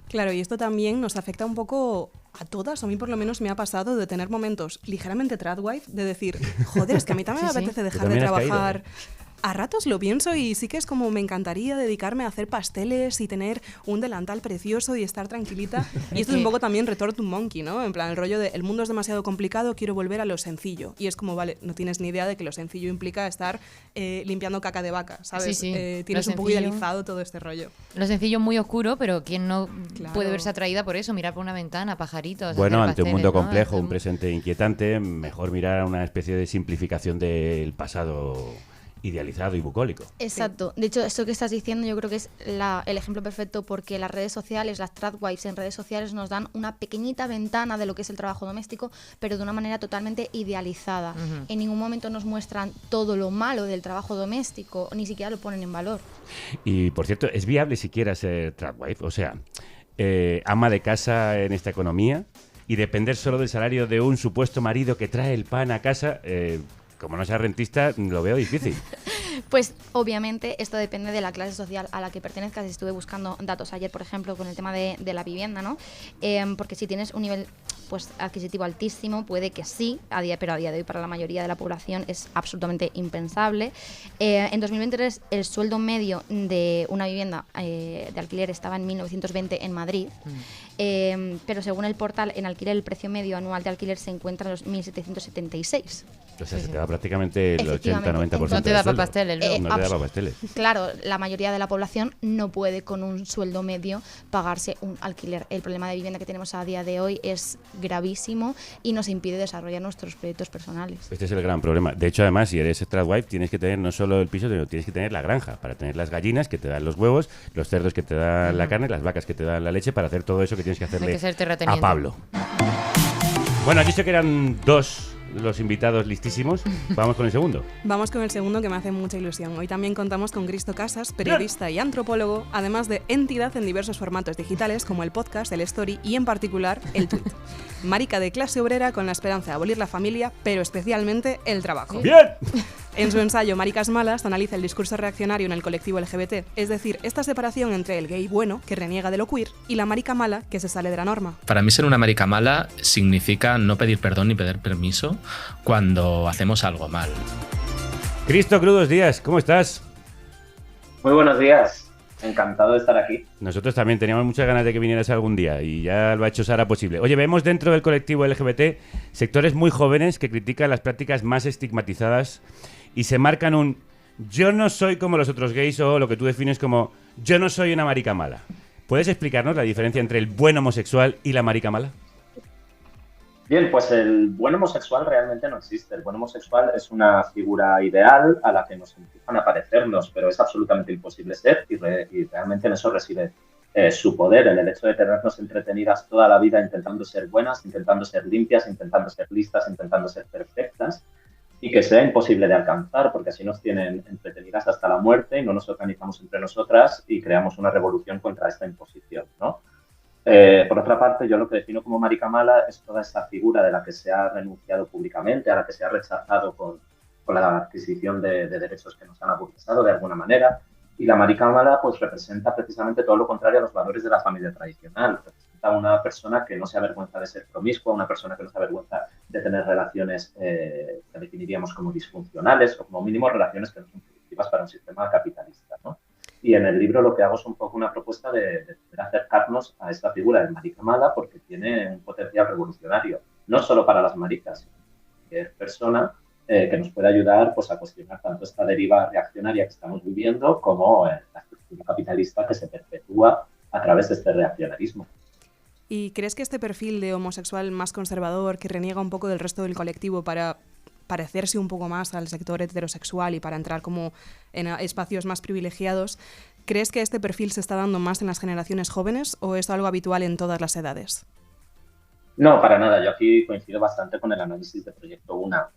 Claro, y esto también nos afecta un poco a todas, o a mí por lo menos me ha pasado de tener momentos ligeramente tradwife, de decir, joder, es que a mí también me apetece dejar de trabajar. A ratos lo pienso y sí que es como me encantaría dedicarme a hacer pasteles y tener un delantal precioso y estar tranquilita. Y esto es un poco también Return to Monkey, ¿no? En plan, el rollo de el mundo es demasiado complicado, quiero volver a lo sencillo. Y es como, vale, no tienes ni idea de que lo sencillo implica estar limpiando caca de vaca, ¿sabes? Tienes un poco idealizado todo este rollo. Lo sencillo muy oscuro, pero ¿quién no puede verse atraída por eso? Mirar por una ventana, pajaritos. Bueno, ante pasteles, un mundo ¿no? complejo, un presente inquietante, mejor mirar a una especie de simplificación del pasado idealizado y bucólico. Exacto. De hecho, esto que estás diciendo yo creo que es el ejemplo perfecto, porque las redes sociales, las tradwives en redes sociales nos dan una pequeñita ventana de lo que es el trabajo doméstico, pero de una manera totalmente idealizada. En ningún momento nos muestran todo lo malo del trabajo doméstico, ni siquiera lo ponen en valor. Y, por cierto, ¿es viable siquiera ser tradwife? O sea, ama de casa en esta economía y depender solo del salario de un supuesto marido que trae el pan a casa... como no sea rentista, lo veo difícil. Pues obviamente esto depende de la clase social a la que pertenezcas. Estuve buscando datos ayer, por ejemplo, con el tema de la vivienda, ¿no? Porque si tienes un nivel pues adquisitivo altísimo, puede que sí, pero a día de hoy para la mayoría de la población es absolutamente impensable. En 2023 el sueldo medio de una vivienda de alquiler estaba en 1.920 en Madrid, pero según el portal en alquiler el precio medio anual de alquiler se encuentra en los 1.776. O sea, se te va prácticamente el 80-90%. No te da para pasteles, no te da para pasteles. Claro, la mayoría de la población no puede con un sueldo medio pagarse un alquiler. El problema de vivienda que tenemos a día de hoy es gravísimo y nos impide desarrollar nuestros proyectos personales. Este es el gran problema. De hecho, además, si eres tradwife, tienes que tener no solo el piso, sino tienes que tener la granja para tener las gallinas que te dan los huevos, los cerdos que te dan la carne, las vacas que te dan la leche, para hacer todo eso que tienes que hacerle a Pablo. Bueno, has dicho que eran dos los invitados listísimos. Vamos con el segundo. Vamos con el segundo, que me hace mucha ilusión. Hoy también contamos con Cristo Casas, periodista y antropólogo, además de entidad en diversos formatos digitales como el podcast, el story y en particular el tweet. Marica de clase obrera con la esperanza de abolir la familia, pero especialmente el trabajo. ¡Bien! En su ensayo Maricas Malas analiza el discurso reaccionario en el colectivo LGBT, es decir, esta separación entre el gay bueno, que reniega de lo queer, y la marica mala, que se sale de la norma. Para mí ser una marica mala significa no pedir perdón ni pedir permiso cuando hacemos algo mal. Cristo Crudos Díaz, ¿cómo estás? Muy buenos días, encantado de estar aquí. Nosotros también teníamos muchas ganas de que vinieras algún día y ya lo ha hecho Sara posible. Oye, vemos dentro del colectivo LGBT sectores muy jóvenes que critican las prácticas más estigmatizadas y se marcan un yo no soy como los otros gays, o lo que tú defines como yo no soy una marica mala. ¿Puedes explicarnos la diferencia entre el buen homosexual y la marica mala? Bien, pues el buen homosexual realmente no existe. El buen homosexual es una figura ideal a la que nos empiezan a parecernos, pero es absolutamente imposible ser y realmente en eso reside su poder, en el hecho de tenernos entretenidas toda la vida intentando ser buenas, intentando ser limpias, intentando ser listas, intentando ser perfectas, y que sea imposible de alcanzar, porque así nos tienen entretenidas hasta la muerte y no nos organizamos entre nosotras y creamos una revolución contra esta imposición, ¿no? Por otra parte, yo lo que defino como marica mala es toda esa figura de la que se ha renunciado públicamente, a la que se ha rechazado con la adquisición de derechos que nos han aburguesado de alguna manera. Y la marica mala pues representa precisamente todo lo contrario a los valores de la familia tradicional. Representa una persona que no se avergüenza de ser promiscua, una persona que no se avergüenza de tener relaciones que definiríamos como disfuncionales o como mínimo relaciones que no son productivas para un sistema capitalista, ¿no? Y en el libro lo que hago es un poco una propuesta de acercarnos a esta figura de marica mala porque tiene un potencial revolucionario, no solo para las maricas, sino para cualquier persona que nos puede ayudar pues, a cuestionar tanto esta deriva reaccionaria que estamos viviendo como la estructura capitalista que se perpetúa a través de este reaccionarismo. ¿Y crees que este perfil de homosexual más conservador, que reniega un poco del resto del colectivo para parecerse un poco más al sector heterosexual y para entrar como en espacios más privilegiados, ¿crees que este perfil se está dando más en las generaciones jóvenes o es algo habitual en todas las edades? No, para nada. Yo aquí coincido bastante con el análisis de Proyecto Una.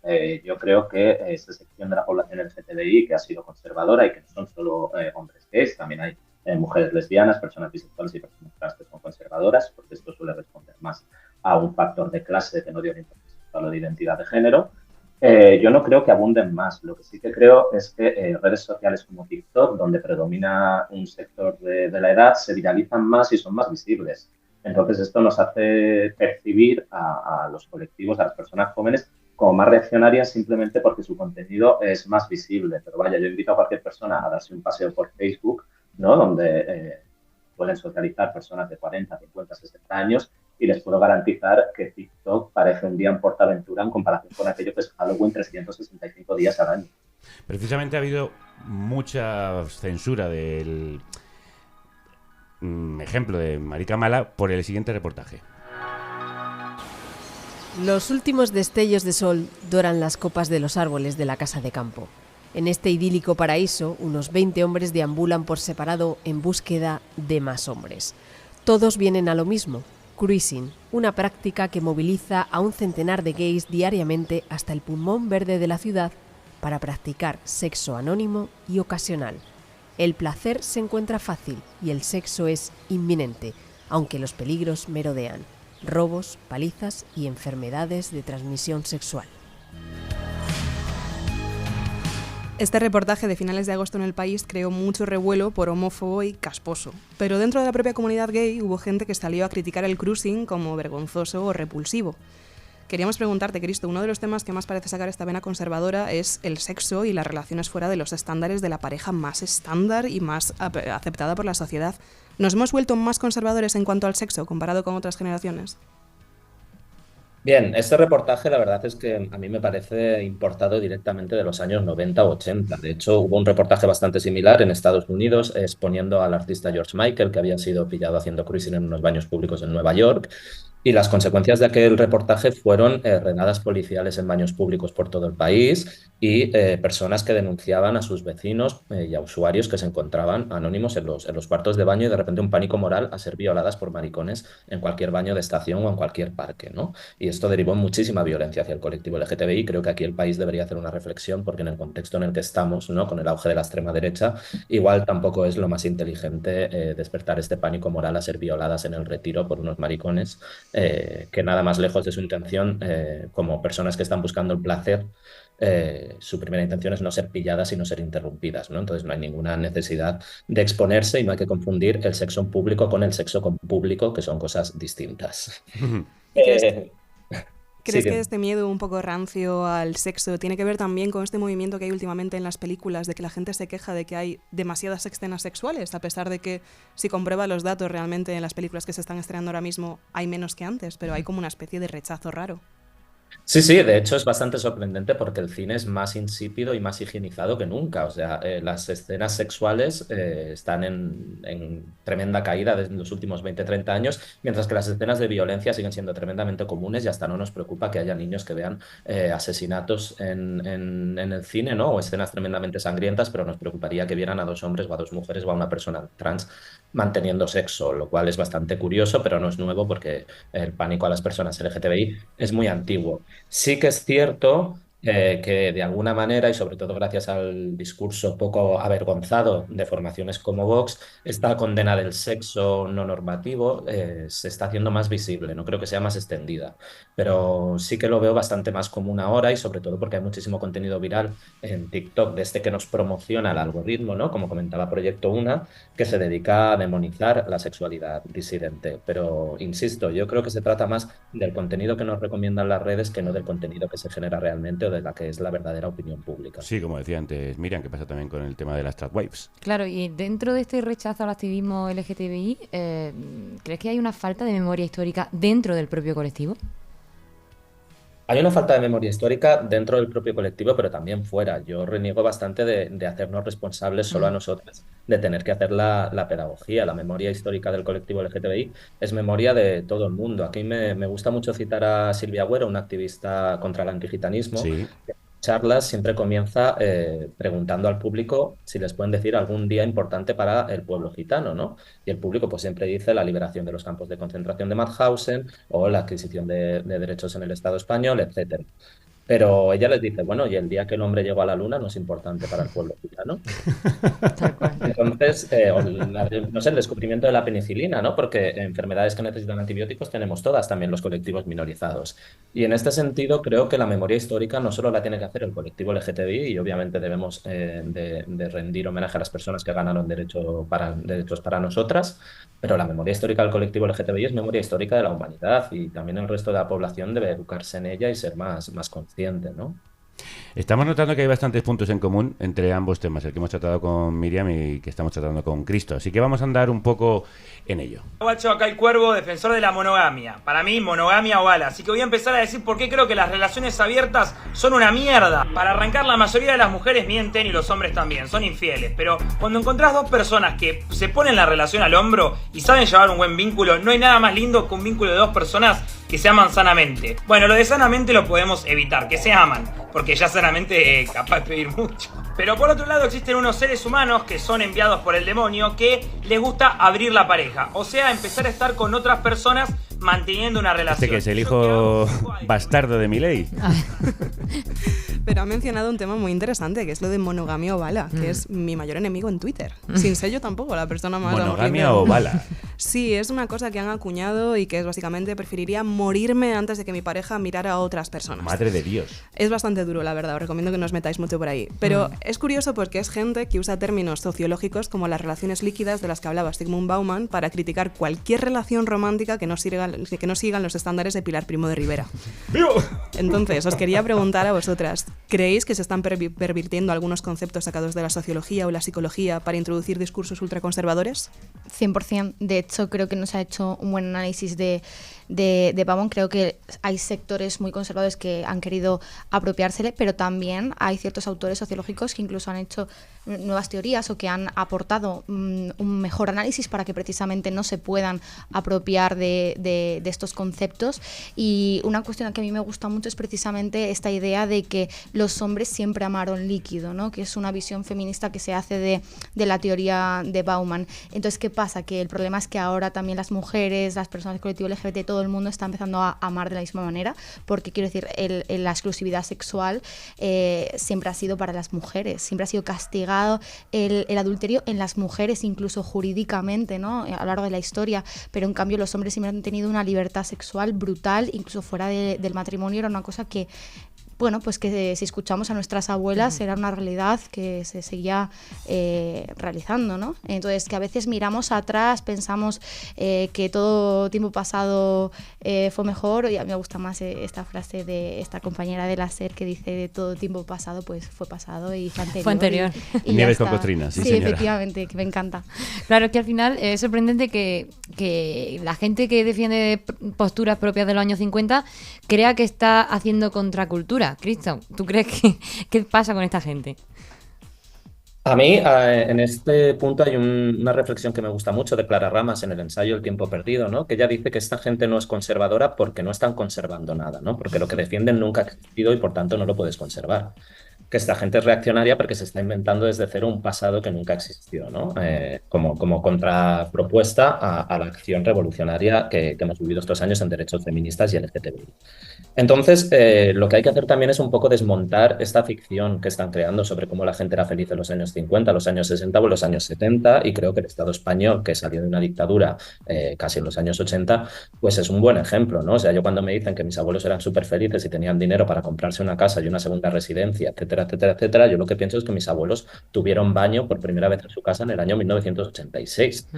Yo creo que esta sección de la población LGTBI que ha sido conservadora y que no son solo hombres gays, también hay mujeres lesbianas, personas bisexuales y personas trans que son conservadoras, porque esto suele responder más a un factor de clase que no de orientación sexual o de identidad de género. Yo no creo que abunden más. Lo que sí que creo es que redes sociales como TikTok, donde predomina un sector de la edad, se viralizan más y son más visibles. Entonces, esto nos hace percibir a los colectivos, a las personas jóvenes, como más reaccionarias simplemente porque su contenido es más visible. Pero vaya, yo invito a cualquier persona a darse un paseo por Facebook, ¿no? Donde pueden socializar personas de 40, 50, 60 años y les puedo garantizar que TikTok parece un día en PortAventura en comparación con aquello que es Halloween 365 días al año. Precisamente ha habido mucha censura del ejemplo de marica mala por el siguiente reportaje. Los últimos destellos de sol doran las copas de los árboles de la casa de campo. En este idílico paraíso, unos 20 hombres deambulan por separado en búsqueda de más hombres. Todos vienen a lo mismo: cruising, una práctica que moviliza a un centenar de gays diariamente hasta el pulmón verde de la ciudad para practicar sexo anónimo y ocasional. El placer se encuentra fácil y el sexo es inminente, aunque los peligros merodean: robos, palizas y enfermedades de transmisión sexual. Este reportaje de finales de agosto en El País creó mucho revuelo por homófobo y casposo. Pero dentro de la propia comunidad gay hubo gente que salió a criticar el cruising como vergonzoso o repulsivo. Queríamos preguntarte, Cristo, uno de los temas que más parece sacar esta vena conservadora es el sexo y las relaciones fuera de los estándares de la pareja más estándar y más aceptada por la sociedad. ¿Nos hemos vuelto más conservadores en cuanto al sexo comparado con otras generaciones? Bien, este reportaje la verdad es que a mí me parece importado directamente de los años 90 o 80. De hecho, hubo un reportaje bastante similar en Estados Unidos exponiendo al artista George Michael, que había sido pillado haciendo cruising en unos baños públicos en Nueva York. Y las consecuencias de aquel reportaje fueron redadas policiales en baños públicos por todo el país y personas que denunciaban a sus vecinos y a usuarios que se encontraban anónimos en los cuartos de baño y de repente un pánico moral a ser violadas por maricones en cualquier baño de estación o en cualquier parque, ¿no? Y esto derivó en muchísima violencia hacia el colectivo LGTBI. Creo que aquí el país debería hacer una reflexión porque en el contexto en el que estamos, ¿no? Con el auge de la extrema derecha, igual tampoco es lo más inteligente despertar este pánico moral a ser violadas en el Retiro por unos maricones. Que nada más lejos de su intención, como personas que están buscando el placer, su primera intención es no ser pilladas y no ser interrumpidas, ¿no? Entonces no hay ninguna necesidad de exponerse y no hay que confundir el sexo en público con el sexo con público, que son cosas distintas. ¿Crees que este miedo un poco rancio al sexo tiene que ver también con este movimiento que hay últimamente en las películas de que la gente se queja de que hay demasiadas escenas sexuales, a pesar de que si comprueba los datos realmente en las películas que se están estrenando ahora mismo hay menos que antes, pero hay como una especie de rechazo raro? Sí, sí, de hecho es bastante sorprendente porque el cine es más insípido y más higienizado que nunca. O sea, las escenas sexuales están en tremenda caída desde los últimos 20-30 años, mientras que las escenas de violencia siguen siendo tremendamente comunes y hasta no nos preocupa que haya niños que vean asesinatos en el cine, ¿no? O escenas tremendamente sangrientas, pero nos preocuparía que vieran a dos hombres o a dos mujeres o a una persona trans manteniendo sexo, lo cual es bastante curioso, pero no es nuevo porque el pánico a las personas LGTBI es muy antiguo. Sí que es cierto que de alguna manera, y sobre todo gracias al discurso poco avergonzado de formaciones como Vox, esta condena del sexo no normativo se está haciendo más visible, no creo que sea más extendida, pero sí que lo veo bastante más común ahora y sobre todo porque hay muchísimo contenido viral en TikTok de este que nos promociona el algoritmo, ¿no? Como comentaba Proyecto Una, que se dedica a demonizar la sexualidad disidente. Pero, insisto, yo creo que se trata más del contenido que nos recomiendan las redes que no del contenido que se genera realmente o de la que es la verdadera opinión pública. Sí, como decía antes Miriam, que pasa también con el tema de las tradwives. Claro, y dentro de este rechazo al activismo LGTBI, ¿crees que hay una falta de memoria histórica dentro del propio colectivo? Hay una falta de memoria histórica dentro del propio colectivo, pero también fuera. Yo reniego bastante de hacernos responsables solo a nosotras, de tener que hacer la pedagogía. La memoria histórica del colectivo LGTBI es memoria de todo el mundo. Aquí me gusta mucho citar a Silvia Agüero, una activista contra el antigitanismo. Sí. Charlas siempre comienza preguntando al público si les pueden decir algún día importante para el pueblo gitano, ¿no? Y el público pues siempre dice la liberación de los campos de concentración de Mauthausen o la adquisición de derechos en el Estado español, etcétera. Pero ella les dice, bueno, y el día que el hombre llegó a la luna no es importante para el pueblo gitano. Entonces, no sé, el descubrimiento de la penicilina, ¿no? Porque enfermedades que necesitan antibióticos tenemos todas, también los colectivos minorizados. Y en este sentido, creo que la memoria histórica no solo la tiene que hacer el colectivo LGTBI, y obviamente debemos de rendir homenaje a las personas que ganaron derechos para nosotras, pero la memoria histórica del colectivo LGTBI es memoria histórica de la humanidad y también el resto de la población debe educarse en ella y ser más consciente, ¿no? Estamos notando que hay bastantes puntos en común entre ambos temas, el que hemos tratado con Miriam y que estamos tratando con Cristo. Así que vamos a andar un poco en ello. Guacho, acá el Cuervo, defensor de la monogamia. Para mí, monogamia o bala. Así que voy a empezar a decir por qué creo que las relaciones abiertas son una mierda. Para arrancar, la mayoría de las mujeres mienten y los hombres también, son infieles. Pero cuando encontrás dos personas que se ponen la relación al hombro y saben llevar un buen vínculo, no hay nada más lindo que un vínculo de dos personas que se aman sanamente. Bueno, lo de sanamente lo podemos evitar, que se aman, porque ya sanamente capaz de pedir mucho. Pero por otro lado existen unos seres humanos que son enviados por el demonio que les gusta abrir la pareja, o sea, empezar a estar con otras personas manteniendo una relación. Este que es el hijo bastardo de Milei. Pero ha mencionado un tema muy interesante, que es lo de monogamia o bala, que es mi mayor enemigo en Twitter. Sin ser yo tampoco la persona más... ¿Monogamia o bala? Sí, es una cosa que han acuñado y que es básicamente preferiría morirme antes de que mi pareja mirara a otras personas. Madre de Dios. Es bastante duro, la verdad. Os recomiendo que no os metáis mucho por ahí. Pero es curioso porque es gente que usa términos sociológicos como las relaciones líquidas de las que hablaba Zygmunt Bauman para criticar cualquier relación romántica que no sigan los estándares de Pilar Primo de Rivera. Entonces, os quería preguntar a vosotras, ¿creéis que se están pervirtiendo algunos conceptos sacados de la sociología o la psicología para introducir discursos ultraconservadores? 100%. De hecho, creo que no se ha hecho un buen análisis de Bauman. Creo que hay sectores muy conservadores que han querido apropiársele, pero también hay ciertos autores sociológicos que incluso han hecho nuevas teorías o que han aportado un mejor análisis para que precisamente no se puedan apropiar de estos conceptos. Y una cuestión que a mí me gusta mucho es precisamente esta idea de que los hombres siempre amaron líquido, ¿no? Que es una visión feminista que se hace de la teoría de Bauman. Entonces, ¿qué pasa? Que el problema es que ahora también las mujeres, las personas del colectivo LGBT, todo el mundo está empezando a amar de la misma manera, porque quiero decir, la exclusividad sexual siempre ha sido para las mujeres, siempre ha sido castigado el adulterio en las mujeres, incluso jurídicamente, ¿no? A lo largo de la historia, pero en cambio los hombres siempre han tenido una libertad sexual brutal, incluso fuera del matrimonio. Era una cosa que bueno, pues que si escuchamos a nuestras abuelas era una realidad que se seguía realizando, ¿no? Entonces, que a veces miramos atrás, pensamos que todo tiempo pasado fue mejor, y a mí me gusta más esta frase de esta compañera de la SER que dice de todo tiempo pasado, pues fue pasado y fue anterior. Fue anterior. Y Nieves con Costrina, sí, señora. Efectivamente, que me encanta. Claro, que al final es sorprendente que la gente que defiende posturas propias de los años 50 crea que está haciendo contracultura. Cristo, ¿tú crees qué pasa con esta gente? A mí, en este punto hay una reflexión que me gusta mucho de Clara Ramas en el ensayo El tiempo perdido, ¿no? Que ella dice que esta gente no es conservadora porque no están conservando nada, ¿no? Porque lo que defienden nunca ha existido y por tanto no lo puedes conservar. Que esta gente es reaccionaria porque se está inventando desde cero un pasado que nunca existió, ¿no? Como contrapropuesta a la acción revolucionaria que hemos vivido estos años en derechos feministas y LGTBI. Entonces, lo que hay que hacer también es un poco desmontar esta ficción que están creando sobre cómo la gente era feliz en los años 50, los años 60 o los años 70, y creo que el Estado español, que salió de una dictadura casi en los años 80, pues es un buen ejemplo, ¿no? O sea, yo cuando me dicen que mis abuelos eran súper felices y tenían dinero para comprarse una casa y una segunda residencia, etcétera, etcétera, etcétera, yo lo que pienso es que mis abuelos tuvieron baño por primera vez en su casa en el año 1986.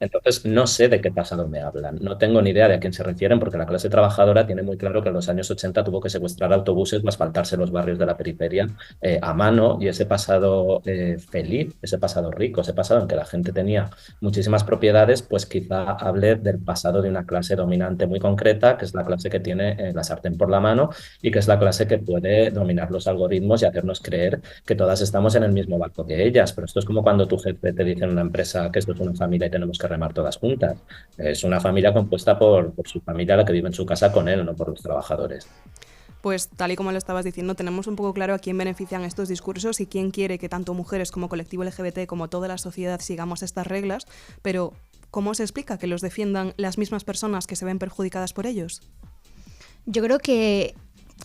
Entonces, no sé de qué pasado me hablan, no tengo ni idea de a quién se refieren, porque la clase trabajadora tiene muy claro que en los años 80 tuvo que secuestrar autobuses o asfaltarse los barrios de la periferia a mano, y ese pasado feliz, ese pasado rico, ese pasado en que la gente tenía muchísimas propiedades, pues quizá hable del pasado de una clase dominante muy concreta, que es la clase que tiene la sartén por la mano y que es la clase que puede dominar los algoritmos y hacernos creer que todas estamos en el mismo barco que ellas. Pero esto es como cuando tu jefe te dice en una empresa que esto es una familia y tenemos que remar todas juntas. Es una familia compuesta por su familia, la que vive en su casa con él, no por los trabajadores. Pues tal y como lo estabas diciendo, tenemos un poco claro a quién benefician estos discursos y quién quiere que tanto mujeres como colectivo LGBT como toda la sociedad sigamos estas reglas, pero ¿cómo se explica que los defiendan las mismas personas que se ven perjudicadas por ellos? Yo creo que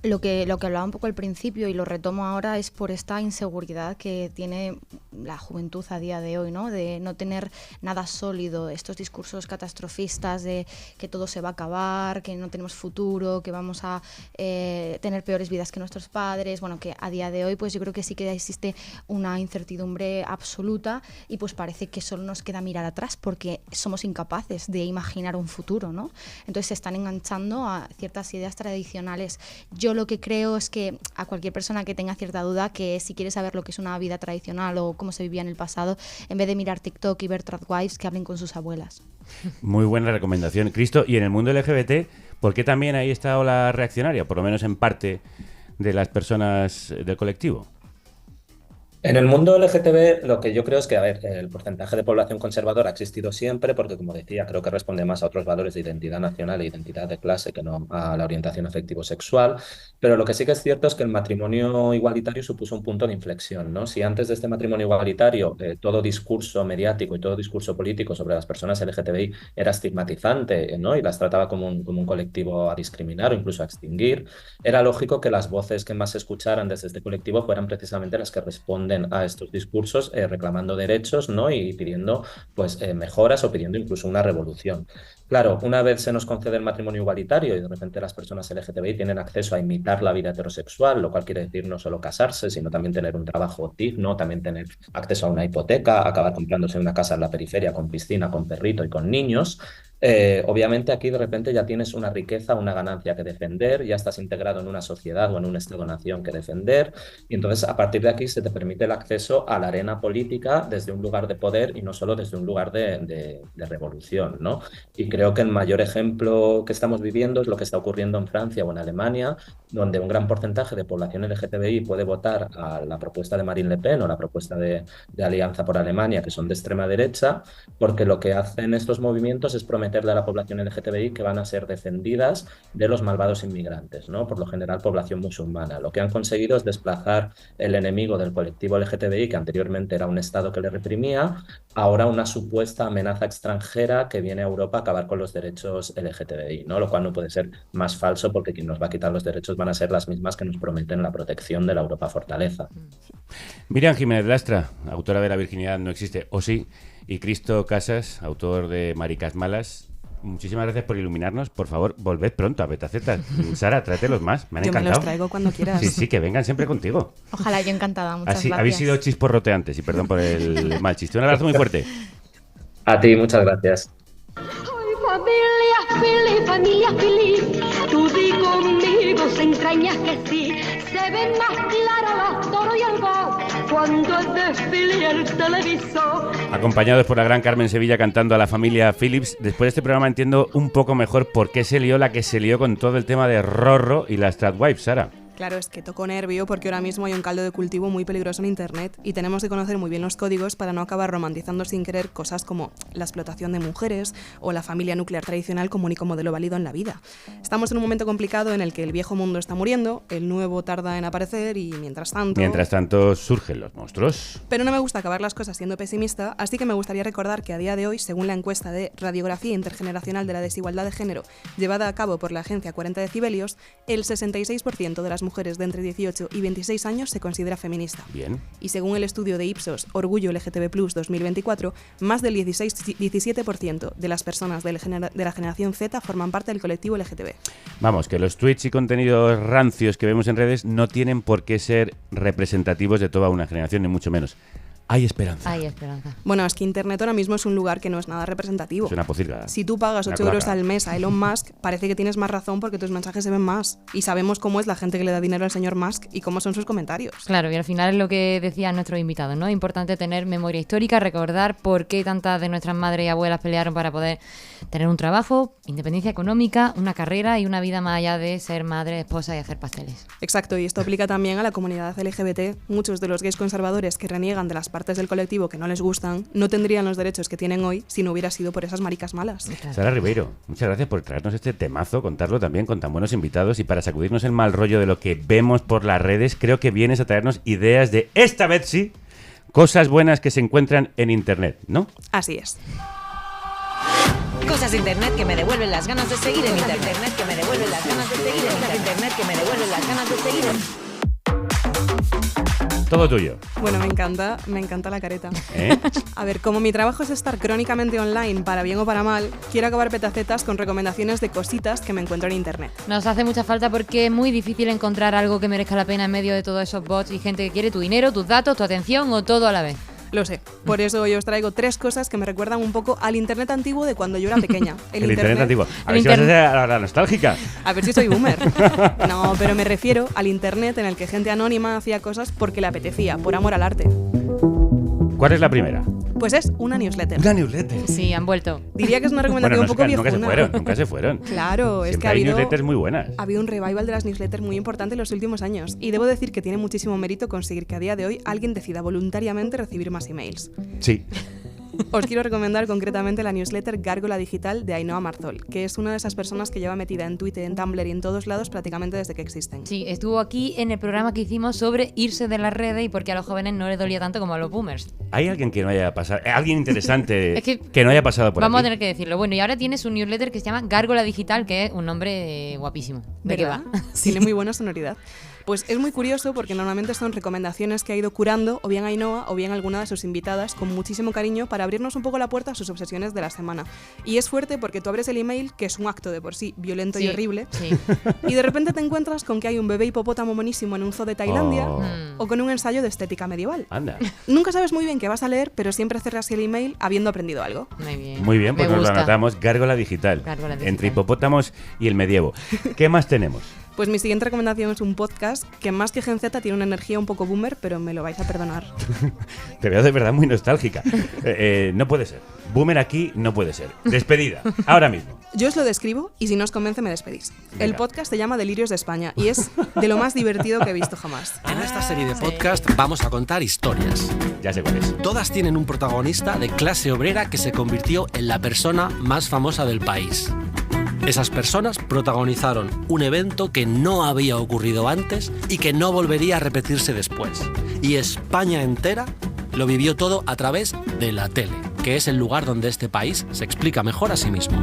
lo que hablaba un poco al principio y lo retomo ahora es por esta inseguridad que tiene la juventud a día de hoy, ¿no? De no tener nada sólido, estos discursos catastrofistas de que todo se va a acabar, que no tenemos futuro, que vamos a tener peores vidas que nuestros padres. Bueno, que a día de hoy pues yo creo que sí que existe una incertidumbre absoluta y pues parece que solo nos queda mirar atrás porque somos incapaces de imaginar un futuro, ¿no? Entonces se están enganchando a ciertas ideas tradicionales. Yo lo que creo es que a cualquier persona que tenga cierta duda, que si quiere saber lo que es una vida tradicional o cómo se vivía en el pasado, en vez de mirar TikTok y ver Tradwives, que hablen con sus abuelas. Muy buena recomendación, Cristo. Y en el mundo LGBT, ¿por qué también ahí está ola reaccionaria? Por lo menos en parte de las personas del colectivo. En el mundo LGTB lo que yo creo es que, a ver, el porcentaje de población conservadora ha existido siempre porque, como decía, creo que responde más a otros valores de identidad nacional e identidad de clase que no a la orientación afectivo-sexual, pero lo que sí que es cierto es que el matrimonio igualitario supuso un punto de inflexión, ¿no? Si antes de este matrimonio igualitario todo discurso mediático y todo discurso político sobre las personas LGTBI era estigmatizante, ¿no? Y las trataba como un colectivo a discriminar o incluso a extinguir, era lógico que las voces que más se escucharan desde este colectivo fueran precisamente las que responden a estos discursos reclamando derechos, ¿no? Y pidiendo pues, mejoras o pidiendo incluso una revolución. Claro, una vez se nos concede el matrimonio igualitario y de repente las personas LGTBI tienen acceso a imitar la vida heterosexual, lo cual quiere decir no solo casarse, sino también tener un trabajo digno, también tener acceso a una hipoteca, acabar comprándose una casa en la periferia con piscina, con perrito y con niños. Obviamente aquí de repente ya tienes una riqueza, una ganancia que defender, ya estás integrado en una sociedad o en un Estado-nación que defender, y entonces a partir de aquí se te permite el acceso a la arena política desde un lugar de poder y no solo desde un lugar de revolución, ¿no? Y creo que el mayor ejemplo que estamos viviendo es lo que está ocurriendo en Francia o en Alemania, donde un gran porcentaje de población LGTBI puede votar a la propuesta de Marine Le Pen o la propuesta de Alianza por Alemania, que son de extrema derecha, porque lo que hacen estos movimientos es prometerle a la población LGTBI que van a ser defendidas de los malvados inmigrantes, ¿no? Por lo general población musulmana. Lo que han conseguido es desplazar el enemigo del colectivo LGTBI, que anteriormente era un Estado que le reprimía, ahora una supuesta amenaza extranjera que viene a Europa a acabar con los derechos LGTBI, ¿no? Lo cual no puede ser más falso porque quien nos va a quitar los derechos van a ser las mismas que nos prometen la protección de la Europa fortaleza. Miriam Jiménez Lastra, autora de La virginidad no existe, o sí, y Cristo Casas, autor de Maricas Malas, muchísimas gracias por iluminarnos. Por favor, volved pronto a Betacetas. Sara, tráetelos más. Me han Yo encantado. me los traigo cuando quieras. Sí, que vengan siempre contigo. Ojalá, yo encantada. Muchas Así, gracias. habéis sido chisporroteantes y perdón por el mal chiste. Un abrazo muy fuerte. A ti, muchas gracias. Familia feliz, tú di conmigo, se entrañas que sí, se ven más claras las toro y el voz, cuando el desfile y el televisor. Acompañados por la gran Carmen Sevilla cantando a la familia Phillips. Después de este programa entiendo un poco mejor por qué se lió la que se lió con todo el tema de Rorro y las Tradwives, Sara. Claro, es que tocó nervio porque ahora mismo hay un caldo de cultivo muy peligroso en Internet y tenemos que conocer muy bien los códigos para no acabar romantizando sin querer cosas como la explotación de mujeres o la familia nuclear tradicional como único modelo válido en la vida. Estamos en un momento complicado en el que el viejo mundo está muriendo, el nuevo tarda en aparecer y mientras tanto surgen los monstruos. Pero no me gusta acabar las cosas siendo pesimista, así que me gustaría recordar que a día de hoy, según la encuesta de Radiografía Intergeneracional de la Desigualdad de Género llevada a cabo por la agencia 40 Decibelios, el 66% de las mujeres de entre 18 y 26 años se considera feminista. Bien. Y según el estudio de Ipsos Orgullo LGTB+ 2024, más del 17% de las personas de la generación Z forman parte del colectivo LGTB. Vamos, que los tweets y contenidos rancios que vemos en redes no tienen por qué ser representativos de toda una generación, ni mucho menos. Hay esperanza. Hay esperanza. Bueno, es que Internet ahora mismo es un lugar que no es nada representativo. Es una pocilga. Si tú pagas 8 euros al mes a Elon Musk, parece que tienes más razón porque tus mensajes se ven más. Y sabemos cómo es la gente que le da dinero al señor Musk y cómo son sus comentarios. Claro, y al final es lo que decían nuestros invitados, ¿no? Es importante tener memoria histórica, recordar por qué tantas de nuestras madres y abuelas pelearon para poder tener un trabajo, independencia económica, una carrera y una vida más allá de ser madre, esposa y hacer pasteles. Exacto, y esto aplica también a la comunidad LGBT. Muchos de los gays conservadores que reniegan de las partes del colectivo que no les gustan no tendrían los derechos que tienen hoy si no hubiera sido por esas maricas malas. Sara Ribeiro, muchas gracias por traernos este temazo, contarlo también con tan buenos invitados y para sacudirnos el mal rollo de lo que vemos por las redes, creo que vienes a traernos ideas de, esta vez sí, cosas buenas que se encuentran en Internet, ¿no? Así es. Cosas de Internet que me devuelven las ganas de seguir en Internet, que me devuelven las ganas de seguir en Internet, que me devuelven las ganas de seguir en... Todo tuyo. Bueno, me encanta la careta. ¿Eh? A ver, como mi trabajo es estar crónicamente online, para bien o para mal, quiero acabar Petacetas con recomendaciones de cositas que me encuentro en Internet. Nos hace mucha falta porque es muy difícil encontrar algo que merezca la pena en medio de todos esos bots y gente que quiere tu dinero, tus datos, tu atención o todo a la vez. Lo sé, por eso hoy os traigo 3 cosas que me recuerdan un poco al Internet antiguo de cuando yo era pequeña. El Internet antiguo. A ver si vas a ser la nostálgica. A ver si soy boomer. No, pero me refiero al Internet en el que gente anónima hacía cosas porque le apetecía, por amor al arte. ¿Cuál es la primera? Pues es una newsletter. Una newsletter. Sí, han vuelto. Diría que es una recomendación un poco viejuna. Nunca se fueron. Claro, es que hay newsletters muy buenas. Ha habido un revival de las newsletters muy importante en los últimos años y debo decir que tiene muchísimo mérito conseguir que a día de hoy alguien decida voluntariamente recibir más emails. Sí. Os quiero recomendar concretamente la newsletter Gárgola Digital de Ainhoa Marzol, que es una de esas personas que lleva metida en Twitter, en Tumblr y en todos lados prácticamente desde que existen. Sí, estuvo aquí en el programa que hicimos sobre irse de las redes y por qué a los jóvenes no les dolía tanto como a los boomers. ¿Hay alguien que no haya pasado, alguien interesante que no haya pasado por aquí? Vamos a tener que decirlo. Bueno, y ahora tiene su newsletter que se llama Gárgola Digital, que es un nombre guapísimo. ¿De qué va? Tiene muy buena sonoridad. Pues es muy curioso porque normalmente son recomendaciones que ha ido curando o bien Ainhoa o bien alguna de sus invitadas con muchísimo cariño para abrirnos un poco la puerta a sus obsesiones de la semana. Y es fuerte porque tú abres el email, que es un acto de por sí violento y horrible, y de repente te encuentras con que hay un bebé hipopótamo monísimo en un zoo de Tailandia o con un ensayo de estética medieval. Anda. Nunca sabes muy bien qué vas a leer, pero siempre cerras el email habiendo aprendido algo. Muy bien, pues nos lo anotamos. Gárgola Digital. Entre hipopótamos y el medievo. ¿Qué más tenemos? Pues mi siguiente recomendación es un podcast que más que Gen Z tiene una energía un poco boomer, pero me lo vais a perdonar. Te veo de verdad muy nostálgica. No puede ser. Boomer aquí no puede ser. Despedida, ahora mismo. Yo os lo describo y si no os convence me despedís. Venga. El podcast se llama Delirios de España y es de lo más divertido que he visto jamás. En esta serie de podcast vamos a contar historias. Ya sé cuál es. Todas tienen un protagonista de clase obrera que se convirtió en la persona más famosa del país. Esas personas protagonizaron un evento que no había ocurrido antes y que no volvería a repetirse después. Y España entera lo vivió todo a través de la tele, que es el lugar donde este país se explica mejor a sí mismo.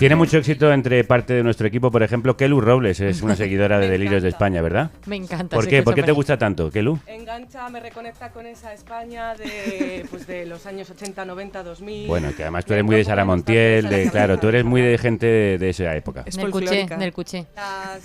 Tiene mucho éxito entre parte de nuestro equipo, por ejemplo, Kelu Robles es una seguidora de Delirios de España, ¿verdad? Me encanta. ¿Por qué? ¿Por qué te gusta tanto, Kelu? Engancha, me reconecta con esa España de, pues de los años 80, 90, 2000. Bueno, que además tú eres muy de Sara Montiel, claro, tú eres muy de gente de esa época. Del cuché. Las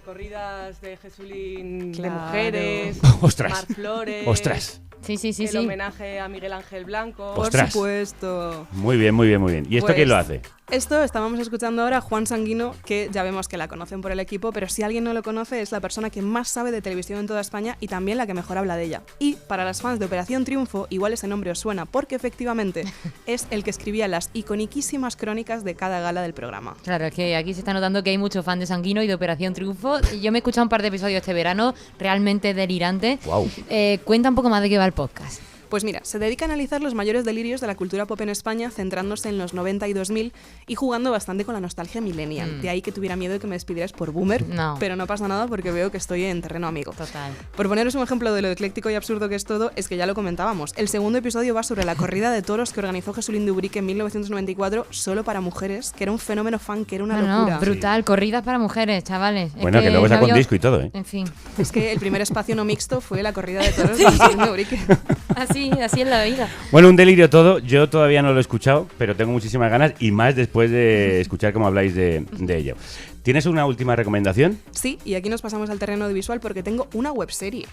corridas de Jesulín de mujeres, Ostras. Mar Flores. Ostras. Sí. El homenaje a Miguel Ángel Blanco. Ostras. Por supuesto. Muy bien, muy bien, muy bien. ¿Y esto Pues, quién lo hace? Esto estábamos escuchando ahora a Juan Sanguino, que ya vemos que la conocen por el equipo, pero si alguien no lo conoce es la persona que más sabe de televisión en toda España y también la que mejor habla de ella. Y para las fans de Operación Triunfo, igual ese nombre os suena, porque efectivamente es el que escribía las iconiquísimas crónicas de cada gala del programa. Claro, es que aquí se está notando que hay muchos fans de Sanguino y de Operación Triunfo. Yo me he escuchado un par de episodios este verano, realmente delirante. Wow. Cuenta un poco más de qué va el podcast. Pues mira, se dedica a analizar los mayores delirios de la cultura pop en España, centrándose en los 90 y 2000 y jugando bastante con la nostalgia millennial. De ahí que tuviera miedo de que me despidieras por boomer, pero no pasa nada porque veo que estoy en terreno amigo. Total. Por poneros un ejemplo de lo ecléctico y absurdo que es todo, es que ya lo comentábamos. El segundo episodio va sobre la corrida de toros que organizó Jesulín de Ubrique en 1994 solo para mujeres, que era un fenómeno fan, que era una locura. Brutal, corridas para mujeres, chavales. Bueno, que luego sacó un disco y todo, ¿eh? En fin. Es que el primer espacio no mixto fue la corrida de toros de Jesulín de Ubrique. Así es la vida. Bueno, un delirio todo. Yo todavía no lo he escuchado, pero tengo muchísimas ganas y más después de escuchar cómo habláis de ello. ¿Tienes una última recomendación? Sí, y aquí nos pasamos al terreno audiovisual porque tengo una webserie.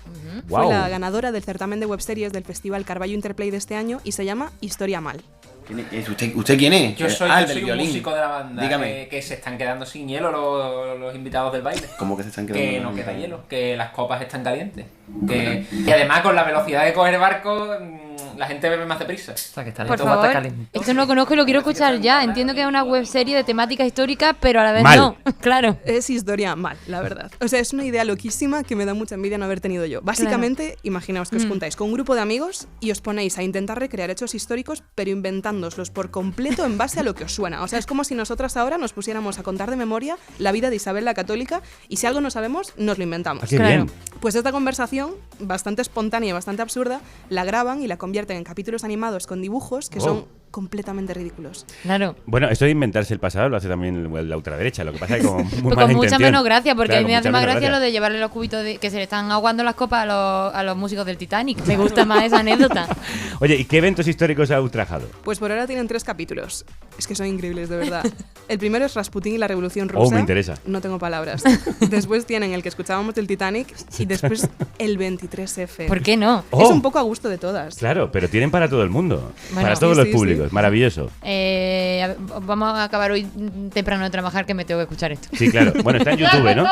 Wow. Fue la ganadora del certamen de webseries del Festival Carballo Interplay de este año y se llama Historia Mal. ¿Usted quién es? Yo soy un violín. músico de la banda. Dígame. Que se están quedando sin hielo los invitados del baile. ¿Cómo que se están quedando? Que no queda hielo, que las copas están calientes. Y además con la velocidad de coger barco, la gente bebe más deprisa. O sea, que está Por favor, esto no lo conozco y lo quiero escuchar ya. Entiendo que es una webserie de temática histórica, pero a la vez no. Claro. Es historia mal, la verdad. O sea, es una idea loquísima que me da mucha envidia no haber tenido yo. Básicamente, imaginaos que os juntáis con un grupo de amigos y os ponéis a intentar recrear hechos históricos, pero inventándoslos por completo en base a lo que os suena. O sea, es como si nosotras ahora nos pusiéramos a contar de memoria la vida de Isabel la Católica y si algo no sabemos, nos lo inventamos. ¡Qué bien! Pues esta conversación, bastante espontánea y bastante absurda, la graban y la convierten en capítulos animados con dibujos que son completamente ridículos. Claro. Bueno, esto de inventarse el pasado lo hace también la ultraderecha, lo que pasa es que con muy pues mala con mucha intención. menos gracia, porque Claro, a mí me hace mucha más menos gracia lo de llevarle los cubitos que se le están aguando las copas a los músicos del Titanic. Me gusta más esa anécdota. Oye, ¿y qué eventos históricos ha ultrajado? Pues por ahora tienen 3 capítulos. Es que son increíbles, de verdad. El primero es Rasputín y la Revolución Rusa. Oh, me interesa. No tengo palabras. Después tienen el que escuchábamos del Titanic y después el 23F. ¿Por qué no? Es un poco a gusto de todas. Claro, pero tienen para todo el mundo. Bueno, para todos sí, los sí, públicos. sí. Maravilloso. Vamos a acabar hoy temprano de trabajar, que me tengo que escuchar esto. Sí, claro. Bueno, está en YouTube, ¿no?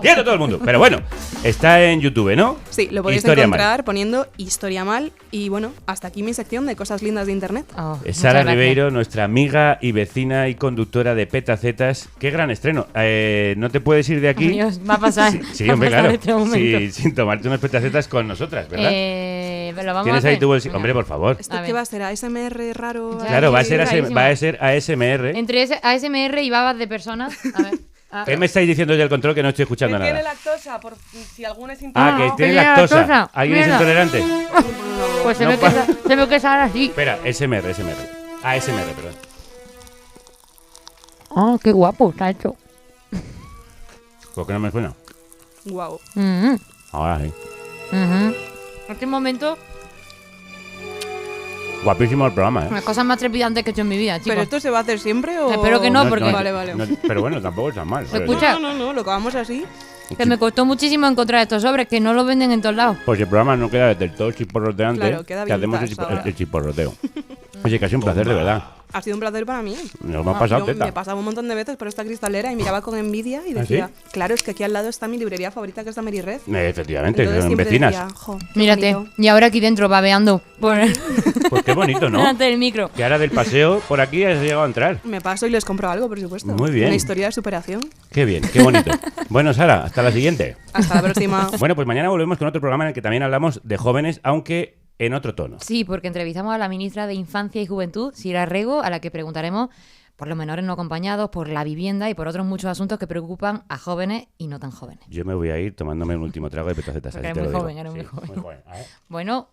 ¡Quieto todo el mundo! Pero bueno, está en YouTube, ¿no? Sí, lo podéis Historia encontrar Mal. poniendo Historia Mal. Y bueno, hasta aquí mi sección de cosas lindas de internet. Es Sara Ribeiro, nuestra amiga y vecina y conductora de Petacetas. ¡Qué gran estreno! ¿No te puedes ir de aquí? Dios, va a pasar. Sí, Va a hombre, pasar claro. este momento. Sí, sin tomarte unas petacetas con nosotras, ¿verdad? Lo vamos ¿Tienes a ahí hacer? tu bolsillo? Hombre, por favor. ¿Esto qué va a ser? ¿ASMR raro? Claro, va a ser ASMR. Entre ASMR y babas de personas. A ver. ¿Qué me estáis diciendo desde el control que no estoy escuchando Que tiene nada? lactosa, por si alguno es Ah, intolerante. que tiene lactosa. ¿Alguien es Mierda. intolerante? Pues se No ve que Sara sí. Espera, ASMR. ASMR, perdón. Oh, qué guapo está hecho. ¿Por qué no me suena? Wow. Ahora sí. En este momento, Guapísimo el programa, ¿eh? las cosas más trepidantes que he hecho en mi vida, chicos. ¿Pero esto se va a hacer siempre o...? Espero que no, porque... Vale, vale. Pero bueno, tampoco está mal. ¿sabes? Escucha. No, lo acabamos así. Que me costó muchísimo encontrar estos sobres, que no los venden en todos lados. Pues el programa no queda del todo chisporroteante. Claro, queda que hacemos vintage ahora. el chisporroteo. Oye, que ha sido un placer, de verdad. Ha sido un placer para mí. Nos hemos pasado, yo teta. me pasaba un montón de veces por esta cristalera y miraba con envidia y decía, ¿Ah, claro, es que aquí al lado está mi librería favorita, que es la Mary Red. Efectivamente, Entonces son siempre vecinas. decía, "Jo, qué Mírate, bonito". y ahora aquí dentro babeando por Pues qué bonito, ¿no? delante del micro. Que ahora del paseo por aquí has llegado a entrar. Me paso y les compro algo, por supuesto. Muy bien. Una historia de superación. Qué bien, qué bonito. Bueno, Sara, hasta la siguiente. Hasta la próxima. Bueno, pues mañana volvemos con otro programa en el que también hablamos de jóvenes, aunque en otro tono. Sí, porque entrevistamos a la ministra de Infancia y Juventud, Sira Rego, a la que preguntaremos por los menores no acompañados, por la vivienda y por otros muchos asuntos que preocupan a jóvenes y no tan jóvenes. Yo me voy a ir tomándome un último trago de petacetas. Porque así eres te lo muy digo. joven, eres Sí, muy joven. A ver. Bueno,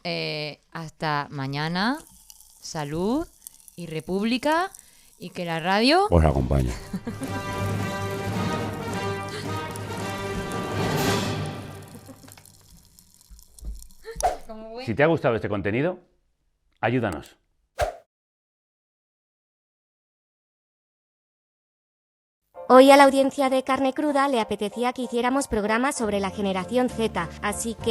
hasta mañana, salud y república Y que la radio os acompañe. Si te ha gustado este contenido, ayúdanos. Hoy a la audiencia de Carne Cruda le apetecía que hiciéramos programas sobre la generación Z, así que